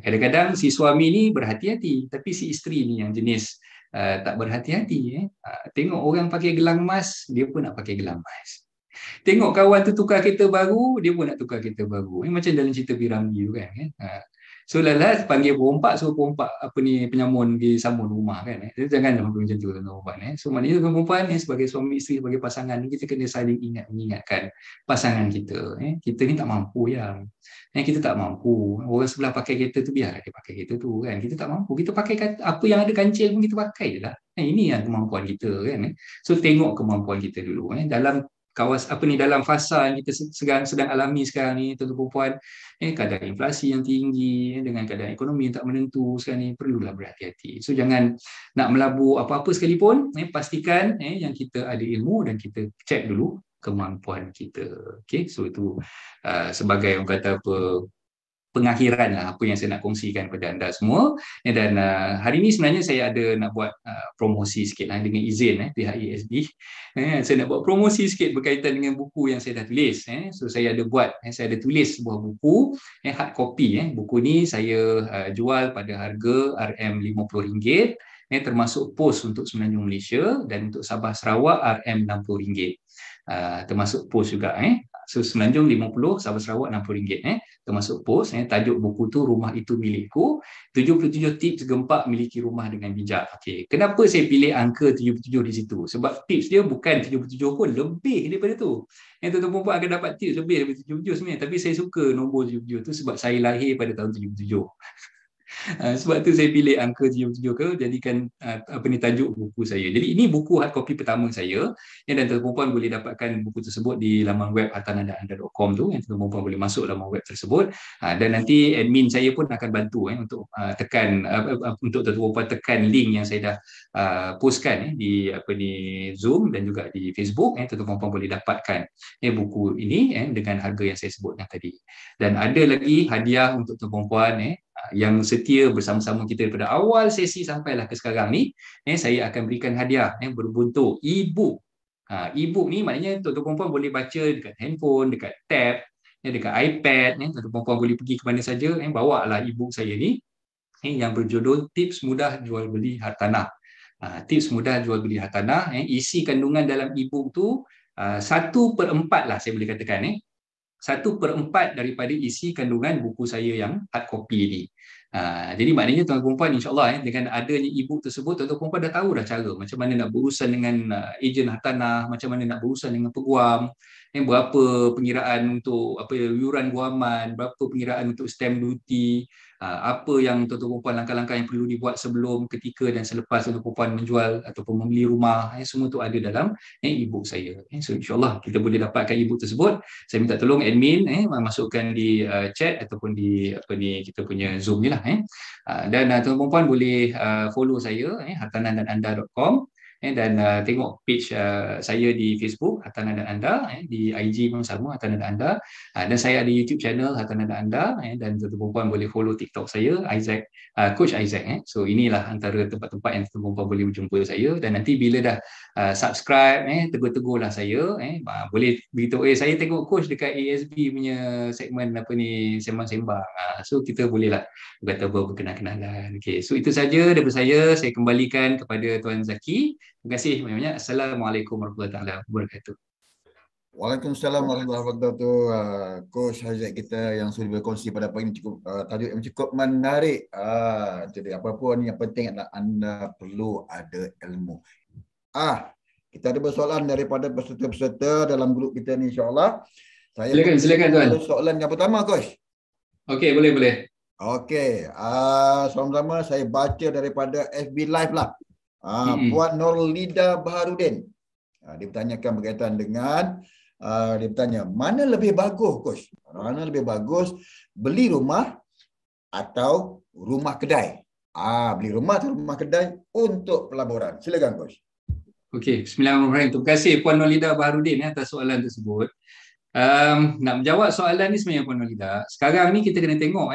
Kadang-kadang si suami ni berhati-hati, tapi si isteri ni yang jenis tak berhati-hati. Tengok orang pakai gelang emas, dia pun nak pakai gelang emas. Tengok kawan tu tukar kereta baru, dia pun nak tukar kereta baru. Macam dalam cerita Piramli tu kan. So lalas panggil perompak, suruh perompak penyamun pergi sambung rumah kan. Jangan macam tu tuan-tuan. So maknanya tuan-tuan sebagai suami isteri, sebagai pasangan ni, kita kena saling mengingatkan pasangan kita. Kita ni tak mampu yang kita tak mampu. Orang sebelah pakai kereta tu, biarlah dia pakai kereta tu kan. Kita tak mampu. Kita pakai apa yang ada kancil pun kita pakai je lah. Ini yang kemampuan kita kan. So tengok kemampuan kita dulu dalam dalam fasa yang kita sedang alami sekarang ni tuan-tuan puan, kadar inflasi yang tinggi dengan kadar ekonomi yang tak menentu sekarang ni, perlulah berhati-hati. So jangan nak melabur apa-apa sekalipun, pastikan yang kita ada ilmu dan kita cek dulu kemampuan kita. Okay, so itu sebagai orang kata pengakhiran lah apa yang saya nak kongsikan kepada anda semua. Dan hari ini sebenarnya saya ada nak buat promosi sikit dengan izin pihak ASB. Saya nak buat promosi sikit berkaitan dengan buku yang saya dah tulis. So saya ada tulis sebuah buku hard copy. Buku ni saya jual pada harga RM50, termasuk pos untuk Semenanjung Malaysia, dan untuk Sabah Sarawak RM60. Termasuk pos juga. So Semenanjung 50, Sabah Sarawak RM60, termasuk pos. Tajuk buku tu Rumah Itu Milikku, 77 tips gempak miliki rumah dengan bijak. Okey, kenapa saya pilih angka 77 di situ? Sebab tips dia bukan 77 pun, lebih daripada tu. Tuan-tuan pun akan dapat tips lebih daripada 77 sebenarnya, tapi saya suka nombor 77 tu sebab saya lahir pada tahun 77. Sebab tu saya pilih angka 77 ke jadikan tajuk buku saya. Jadi ini buku hard copy pertama saya, dan tuan-tuan boleh dapatkan buku tersebut di laman web hartanah.anda.com tu. Tuan-tuan boleh masuk laman web tersebut, dan nanti admin saya pun akan bantu untuk tekan untuk tuan-tuan tekan link yang saya dah postkan di Zoom dan juga di Facebook. Tuan-tuan boleh dapatkan buku ini dengan harga yang saya sebutkan tadi. Dan ada lagi hadiah untuk tuan-tuan yang setia bersama-sama kita daripada awal sesi sampailah ke sekarang ni. Saya akan berikan hadiah berbentuk e-book E-book ni maknanya tuan-tuan perempuan boleh baca dekat handphone, dekat tab, dekat iPad, tuan-tuan perempuan boleh pergi ke mana saja, bawa lah e-book saya ni yang berjudul Tips Mudah Jual Beli Hartanah. Tips mudah jual beli hartanah. Isi kandungan dalam e-book tu 1/4 lah saya boleh katakan. 1/4 daripada isi kandungan buku saya yang hard copy ni. Jadi maknanya tuan-tuan perempuan insyaAllah dengan adanya e-book tersebut, tuan-tuan perempuan dah tahu dah cara macam mana nak berurusan dengan ejen hartanah, macam mana nak berurusan dengan peguam, berapa pengiraan untuk yuran guaman, berapa pengiraan untuk stamp duty, apa yang tuan-tuan perempuan langkah-langkah yang perlu dibuat sebelum, ketika dan selepas tuan-tuan perempuan menjual ataupun membeli rumah, semua tu ada dalam e-book saya. So insyaAllah kita boleh dapatkan e-book tersebut. Saya minta tolong admin masukkan di chat ataupun di kita punya Zoom ni lah. Dan tuan-tuan perempuan boleh follow saya hartanahdananda.com dan tengok page saya di Facebook Hartanah dan Anda, di IG pun sama Hartanah dan Anda, dan saya ada YouTube channel Hartanah dan Anda, dan tuan-tuan perempuan boleh follow TikTok saya Isaac, Coach Isaac. So inilah antara tempat-tempat yang tuan-tuan perempuan boleh berjumpa saya. Dan nanti bila dah subscribe, tegur-tegurlah saya, boleh beritahu saya tengok Coach dekat ASB punya segmen sembang-sembang. So kita bolehlah kata berkenalan-kenalan. Okay, so itu saja daripada saya kembalikan kepada Tuan Zaki. Terima kasih banyak-banyak. Assalamualaikum warahmatullahi wabarakatuh. Waalaikumsalam warahmatullahi wabarakatuh. Coach Isaac kita yang sudah berkongsi pada pagi ini cukup tajuk yang cukup menarik. Jadi apa-apa ni yang penting adalah anda perlu ada ilmu. Kita ada persoalan daripada peserta-peserta dalam grup kita ni insya-Allah. Silakan tuan. Soalan yang pertama Coach. Okey, boleh. Okey, sama-sama saya baca daripada FB Live lah. Puan Nurlida Baharudin. Dia bertanyakan berkaitan dengan dia bertanya, mana lebih bagus Coach? Mana lebih bagus beli rumah atau rumah kedai? Beli rumah atau rumah kedai untuk pelaburan. Silakan Coach. Okey, bismillahirrahmanirrahim. Terima kasih Puan Nurlida Baharudin atas soalan tersebut. Nak menjawab soalan ni sebenarnya Puan Nurlida, sekarang ni kita kena tengok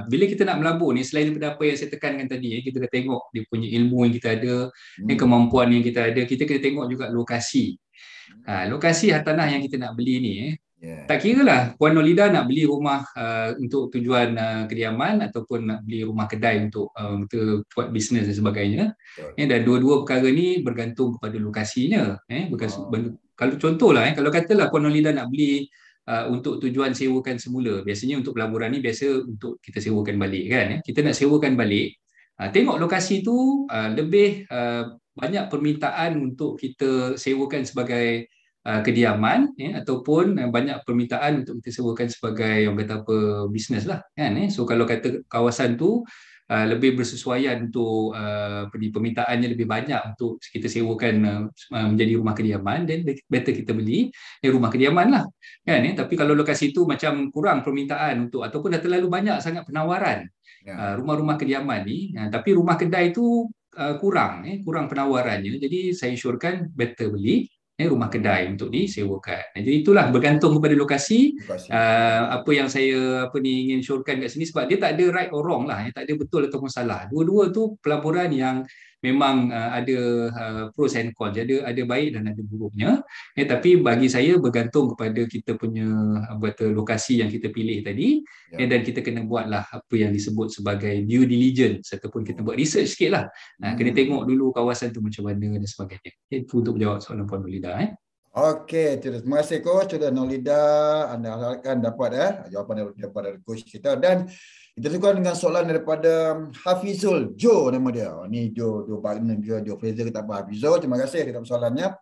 bila kita nak melabur ni, selain daripada apa yang saya tekankan tadi, kita kena tengok dia punya ilmu yang kita ada, kemampuan yang kita ada, kita kena tengok juga lokasi. Lokasi hartanah yang kita nak beli ni tak kira lah Puan Nurlida nak beli rumah untuk tujuan kediaman ataupun nak beli rumah kedai untuk buat bisnes dan sebagainya. Dan dua-dua perkara ni bergantung kepada lokasinya. Kalau contohlah, kalau katalah Puan Nurlida nak beli untuk tujuan sewakan semula, biasanya untuk pelaburan ni biasa untuk kita sewakan balik kan. Kita nak sewakan balik, tengok lokasi tu lebih banyak permintaan untuk kita sewakan sebagai kediaman ataupun banyak permintaan untuk kita sewakan sebagai orang kata bisnes lah kan. So kalau kata kawasan tu lebih bersesuaian untuk permintaannya lebih banyak untuk kita sewakan menjadi rumah kediaman, dan better kita beli rumah kediaman lah kan. Tapi kalau lokasi tu macam kurang permintaan untuk ataupun dah terlalu banyak sangat penawaran rumah-rumah kediaman ni, tapi rumah kedai tu kurang penawarannya, jadi saya syorkan better beli rumah kedai untuk disewakan. Jadi itulah bergantung kepada lokasi. Apa yang saya ingin syorkan kat sini, sebab dia tak ada right or wrong lah, tak ada betul ataupun salah. Dua-dua tu pelaburan yang memang ada pros and cons, ada baik dan ada buruknya. Tapi bagi saya bergantung kepada kita punya lokasi yang kita pilih tadi, dan kita kena buatlah apa yang disebut sebagai due diligence ataupun kita buat research sikit lah. Kena tengok dulu kawasan tu macam mana dan sebagainya. Itu untuk menjawab soalan Puan Nurlida. Okey, terima kasih Coach. Sudah Nurlida, anda harapkan dapat jawapan daripada Coach kita. Dan kita tukar dengan soalan daripada Hafizul Jo, nama dia. Ni Jo Fraser, kita apa Hafizul. Terima kasih atas soalannya.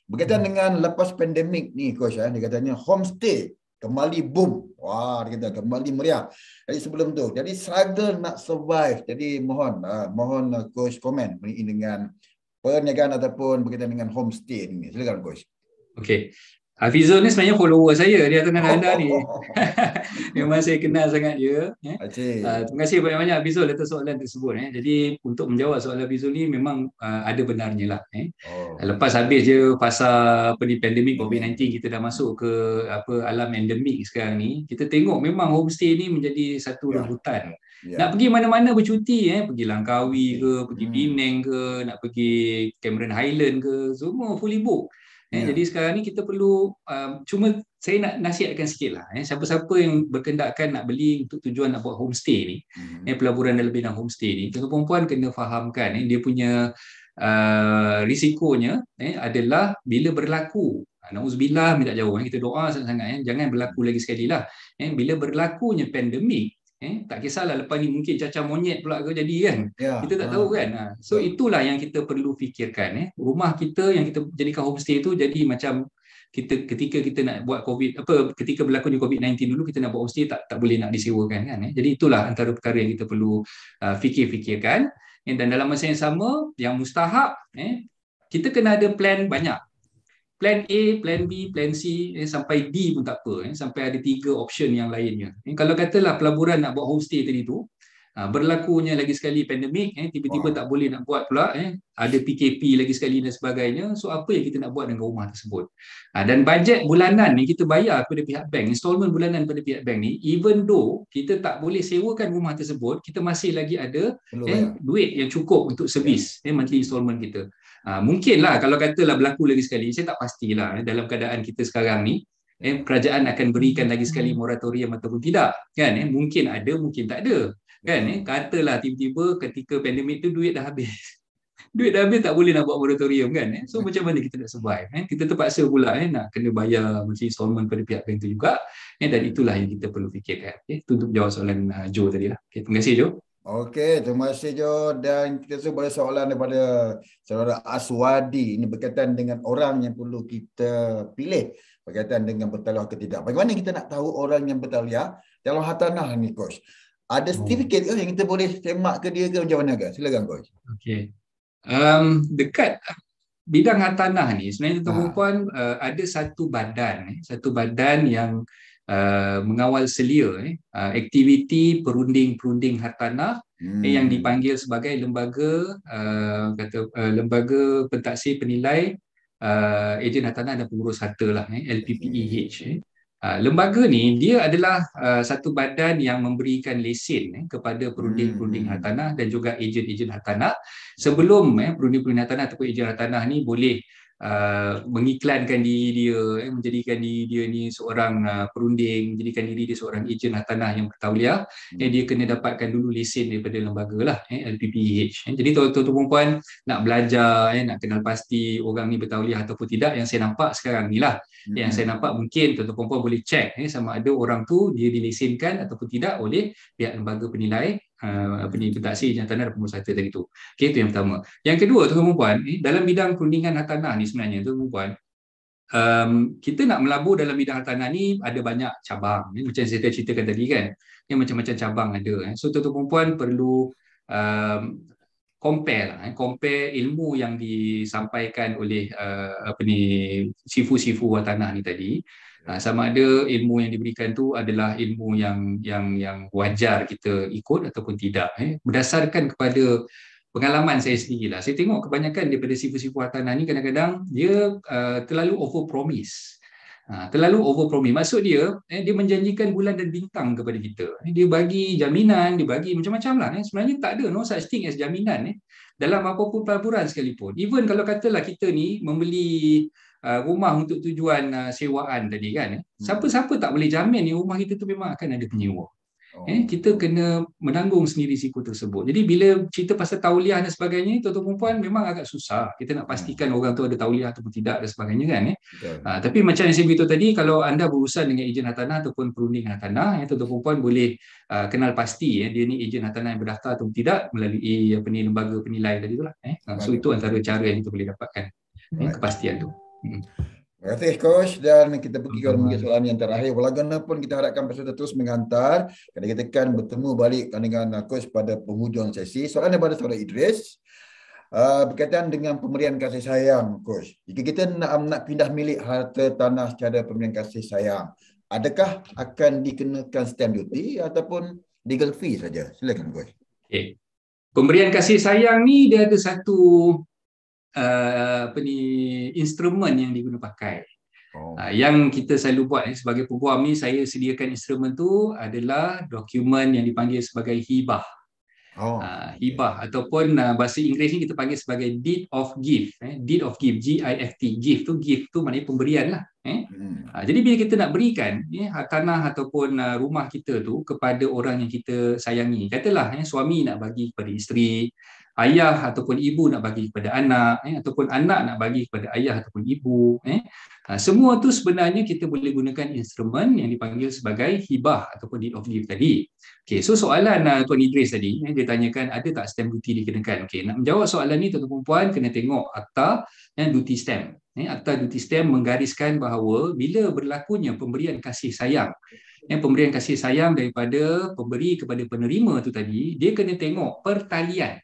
Berkaitan dengan lepas pandemik ni Coach, dia katanya homestay kembali boom. Wah, dia kata kembali meriah. Jadi sebelum tu, jadi struggle nak survive. Jadi mohon Coach komen dengan perniagaan ataupun berkaitan dengan homestay ni. Silakan Coach. Okey. Hafizul ni sebenarnya follower saya di Hartanah Anda ni. Memang saya kenal sangat dia. Terima kasih banyak-banyak Hafizul atas soalan tersebut. Jadi untuk menjawab soalan Hafizul ni memang ada benarnya lah. Lepas habis je fasa pandemik COVID-19, kita dah masuk ke alam endemik sekarang ni. Kita tengok memang homestay ni menjadi satu rebutan. Nak pergi mana-mana bercuti, pergi Langkawi ke, pergi Penang ke, nak pergi Cameron Highland ke, semua fully book. Jadi sekarang ni kita perlu cuma saya nak nasihatkan sikit lah. Siapa-siapa yang berkendakkan nak beli untuk tujuan nak buat homestay ni, pelaburan dalam bidang homestay ni, tuan-tuan puan kena fahamkan dia punya risikonya adalah bila berlaku, na'udzubillah, minta jauh, kita doa sangat-sangat jangan berlaku lagi sekali lah. Bila berlakunya pandemik, tak kisahlah lepas ni mungkin cacah monyet pula ke jadi kan, kita tak tahu kan. So itulah yang kita perlu fikirkan. Rumah kita yang kita jadikan homestay tu jadi macam kita ketika kita nak buat ketika berlakunya COVID-19 dulu kita nak buat homestay tak boleh nak disewakan kan. Jadi itulah antara perkara yang kita perlu fikirkan. Dan dalam masa yang sama, yang mustahak, kita kena ada plan banyak. Plan A, plan B, plan C, sampai D pun tak apa. Sampai ada 3 option yang lainnya. Kalau katalah pelaburan nak buat homestay tadi tu, berlakunya lagi sekali pandemik, tiba-tiba tak boleh nak buat pula, ada PKP lagi sekali dan sebagainya. So apa yang kita nak buat dengan rumah tersebut? Dan bajet bulanan ni kita bayar kepada pihak bank, installment bulanan pada pihak bank ni, even though kita tak boleh sewakan rumah tersebut, kita masih lagi ada duit yang cukup untuk servis monthly installment kita. Mungkinlah kalau katalah berlaku lagi sekali, saya tak pastilah dalam keadaan kita sekarang ni, kerajaan akan berikan lagi sekali moratorium ataupun tidak kan. Mungkin ada, mungkin tak ada kan. Katalah tiba-tiba ketika pandemik tu duit dah habis tak boleh nak buat moratorium kan. So macam mana kita nak survive? Kita terpaksa pula nak kena bayar macam installment pada pihak bank tu juga, dan itulah yang kita perlu fikirkan. Itu untuk jawab soalan Joe tadi lah. Terima kasih Joe. Okey, terima kasih Jo. Dan kita semua ada soalan daripada saudara Aswadi. Ini berkaitan dengan orang yang perlu kita pilih berkaitan dengan bertaliah ke tidak. Bagaimana kita nak tahu orang yang bertaliah dalam hartanah ni, Coach? Ada sertifikat ke yang kita boleh semak ke dia ke macam mana ke? Silakan, Coach. Okey. Dekat bidang hartanah ni sebenarnya tuan-tuan ada satu badan yang mengawal selia aktiviti perunding hartanah yang dipanggil sebagai lembaga lembaga pentaksir penilai ejen hartanah dan pengurus harta lah, LPPEH. Lembaga ni dia adalah satu badan yang memberikan lesen kepada perunding hartanah dan juga ejen-ejen hartanah sebelum perunding hartanah ataupun ejen hartanah ni boleh mengiklankan diri dia, menjadikan diri dia ni seorang perunding, menjadikan diri dia seorang ejen hartanah yang bertauliah. Dia kena dapatkan dulu lesen daripada lembaga lah, LPPEH. Jadi tuan-tuan puan nak belajar, nak kenal pasti orang ni bertauliah ataupun tidak, yang saya nampak sekarang ni lah. Yang saya nampak mungkin tuan-tuan puan boleh cek sama ada orang tu dia dilesenkan ataupun tidak oleh pihak lembaga penilai pentaksir ejen hartanah dan pengurus harta tadi tu. Okey, itu yang pertama. Yang kedua tuan-tuan puan, dalam bidang perundingan hartanah ni sebenarnya tuan-tuan puan, kita nak melabur dalam bidang hartanah ni ada banyak cabang. Macam saya ceritakan tadi kan, yang macam-macam cabang ada. So tuan-tuan puan perlu compare ilmu yang disampaikan oleh sifu-sifu hartanah ni tadi, sama ada ilmu yang diberikan tu adalah ilmu yang wajar kita ikut ataupun tidak. Berdasarkan kepada pengalaman saya sendirilah, saya tengok kebanyakan daripada sifu-sifu hartanah ni kadang-kadang dia terlalu overpromise. Maksud dia dia menjanjikan bulan dan bintang kepada kita. Dia bagi jaminan, dia bagi macam-macam lah. Sebenarnya tak ada no such thing as jaminan dalam apapun pelaburan sekalipun. Even kalau katalah kita ni membeli rumah untuk tujuan sewaan tadi kan, siapa-siapa tak boleh jamin rumah kita tu memang akan ada penyewa. Kita kena menanggung sendiri risiko tersebut. Jadi bila cerita pasal tauliah dan sebagainya, tuan-tuan puan memang agak susah. Kita nak pastikan orang tu ada tauliah ataupun tidak dan sebagainya kan. Tapi macam yang saya beritahu tadi, kalau anda berurusan dengan ejen hartanah ataupun perunding hartanah, tuan-tuan puan boleh kenal pasti dia ni ejen hartanah yang berdaftar ataupun tidak melalui lembaga penilai tadi tu lah. So itu antara cara yang kita boleh dapatkan kepastian tu. Terima kasih Coach, dan kita pergi ke soalan yang terakhir. Walaupun kita harapkan peserta terus menghantar, kita akan bertemu balik dengan Coach pada penghujung sesi. Soalan daripada saudara Idris berkaitan dengan pemberian kasih sayang, Coach. Jika kita nak pindah milik harta tanah secara pemberian kasih sayang, adakah akan dikenakan stamp duty ataupun legal fee saja? Silakan Coach. Okay. Pemberian kasih sayang ni dia ada satu instrumen yang digunakan pakai. Yang kita selalu buat sebagai peguam ni, saya sediakan instrumen tu adalah dokumen yang dipanggil sebagai hibah. Oh, Hibah ataupun bahasa Inggeris ni kita panggil sebagai deed of gift. Deed of gift, GIFT. Gift tu maknanya pemberian lah. Jadi bila kita nak berikan tanah ataupun rumah kita tu kepada orang yang kita sayangi, katalah suami nak bagi kepada isteri, ayah ataupun ibu nak bagi kepada anak, ataupun anak nak bagi kepada ayah ataupun ibu, semua tu sebenarnya kita boleh gunakan instrumen yang dipanggil sebagai hibah ataupun deed of gift tadi. Okey, so soalan Tuan Idris tadi, dia tanyakan ada tak stamp duty dikenakan. Okey, nak menjawab soalan ni tuan-tuan puan kena tengok akta duty stamp. Akta duty stamp menggariskan bahawa bila berlakunya pemberian kasih sayang, pemberian kasih sayang daripada pemberi kepada penerima tu tadi, dia kena tengok pertalian.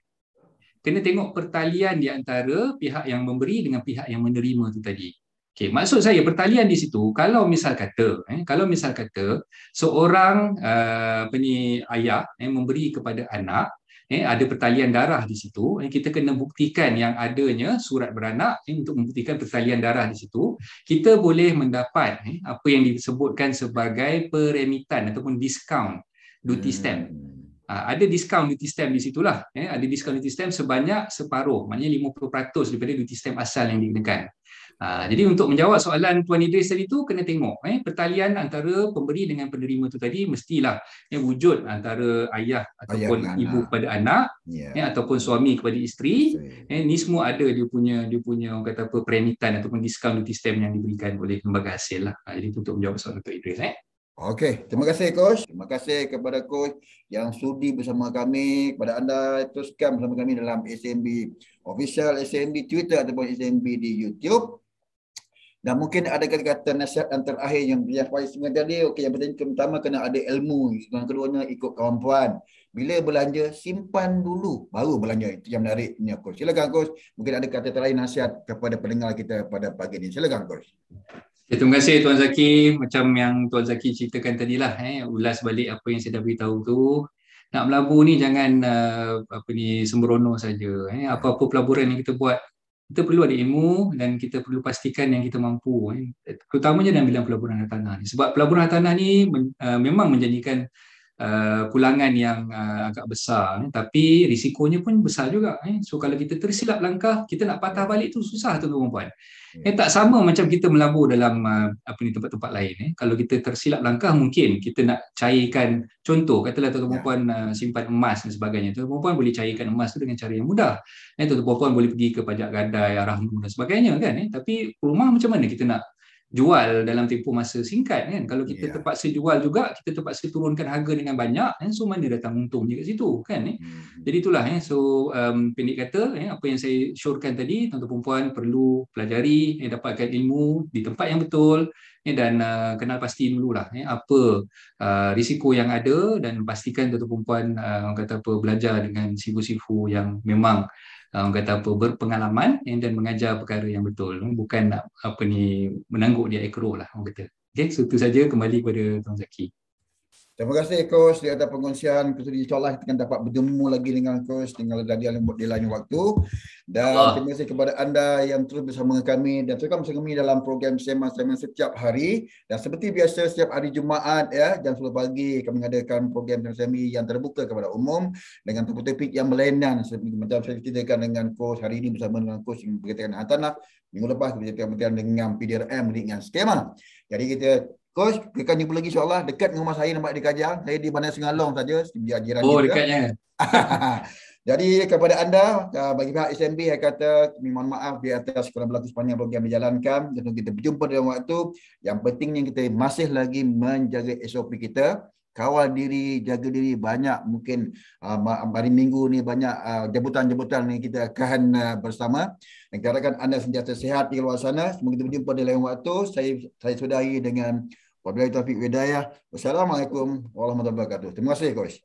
Kena tengok pertalian di antara pihak yang memberi dengan pihak yang menerima tu tadi. Okay, maksud saya pertalian di situ, kalau misal kata seorang ayah memberi kepada anak, ada pertalian darah di situ, kita kena buktikan yang adanya surat beranak untuk membuktikan pertalian darah di situ. Kita boleh mendapat apa yang disebutkan sebagai peremitan ataupun diskaun duty stamp. Ada diskaun duty stamp di situlah. Ada diskaun duty stamp sebanyak separuh, maknanya 50% daripada duty stamp asal yang dikenakan. Jadi untuk menjawab soalan Tuan Idris tadi tu, kena tengok pertalian antara pemberi dengan penerima tu tadi mestilah wujud antara ayah ataupun ibu kepada anak, ataupun suami kepada isteri. Ni semua ada dia punya orang kata apa, peremitan ataupun diskaun duty stamp yang diberikan oleh lembaga hasil lah. Jadi itu untuk menjawab soalan Tuan Idris. Okey, terima kasih Coach. Terima kasih kepada Coach yang sudi bersama kami. Kepada anda, teruskan bersama kami dalam SMB Official, SMB Twitter ataupun SMB di YouTube. Dan mungkin ada kata-kata nasihat yang terakhir yang paling sebenarnya tadi. Okey, yang pertama kena ada ilmu. Yang keduanya ikut kemampuan. Bila belanja, simpan dulu baru belanja. Itu yang menariknya Coach. Silakan Coach. Mungkin ada kata terakhir nasihat kepada pendengar kita pada pagi ini. Silakan Coach. Terima kasih Tuan Zaki. Macam yang Tuan Zaki ceritakan tadilah, ulas balik apa yang saya dah beritahu tu. Nak melabur ni jangan sembrono saja. Apa-apa pelaburan yang kita buat, kita perlu ada ilmu dan kita perlu pastikan yang kita mampu. Terutamanya dalam bidang pelaburan tanah ni. Sebab pelaburan tanah ni memang menjanjikan pulangan yang agak besar, tapi risikonya pun besar juga. So kalau kita tersilap langkah, kita nak patah balik tu susah tuan-tuan. Tak sama macam kita melabur dalam tempat-tempat lain. Kalau kita tersilap langkah, mungkin kita nak cairkan, contoh katalah tuan-tuan simpan emas dan sebagainya, tuan-tuan boleh cairkan emas tu dengan cara yang mudah. Tuan-tuan boleh pergi ke pajak gadai, rahnu dan sebagainya kan. Tapi rumah macam mana kita nak jual dalam tempoh masa singkat kan? Kalau kita terpaksa jual juga, kita terpaksa turunkan harga dengan banyak, so mana datang untungnya kat situ kan? Jadi itulah so pendek kata, apa yang saya syorkan tadi, tuan-tuan puan perlu pelajari, dapatkan ilmu di tempat yang betul, dan kenal pasti dululah apa risiko yang ada, dan pastikan tuan-tuan puan orang kata apa, belajar dengan sifu-sifu yang memang orang kata apa, berpengalaman dan mengajar perkara yang betul, bukan nak menangguk dia ekro lah orang kata. Okey, so itu saja, kembali kepada Tuan Zaki. Terima kasih Coach di atas pengkongsian. InsyaAllah kita akan dapat bertemu lagi dengan Coach tinggal di lain waktu. Dan terima kasih kepada anda yang terus bersama kami dan teruskan bersama kami dalam program Sembang-Sembang setiap hari. Dan seperti biasa setiap hari Jumaat jam 10 pagi kami mengadakan program Sembang yang terbuka kepada umum dengan topik-topik yang berlainan. Macam saya ceritakan dengan Coach hari ini bersama dengan Coach yang berkaitan dengan tanah. Minggu lepas kita berkaitan dengan PDRM dengan skema. Jadi kita Coach, kita akan jumpa lagi insyaAllah dekat dengan rumah saya, nampak di Kajang. Saya di Bandar Sengalong saja, di jiran kita. Dekatnya. Jadi kepada anda, bagi pihak SMB, saya kata mohon maaf di atas kurang berlaku sepanjang program dijalankan. Dan kita berjumpa dalam waktu. Yang pentingnya kita masih lagi menjaga SOP kita. Kawal diri, jaga diri. Banyak mungkin hari Minggu ni banyak jemputan-jemputan ni kita akan bersama. Dan kita harapkan anda sentiasa sihat di luar sana. Semoga kita berjumpa di lain waktu. Saya sudahi dengan wabillahi taufiq wal hidayah. Wassalamualaikum warahmatullahi wabarakatuh. Terima kasih Coach.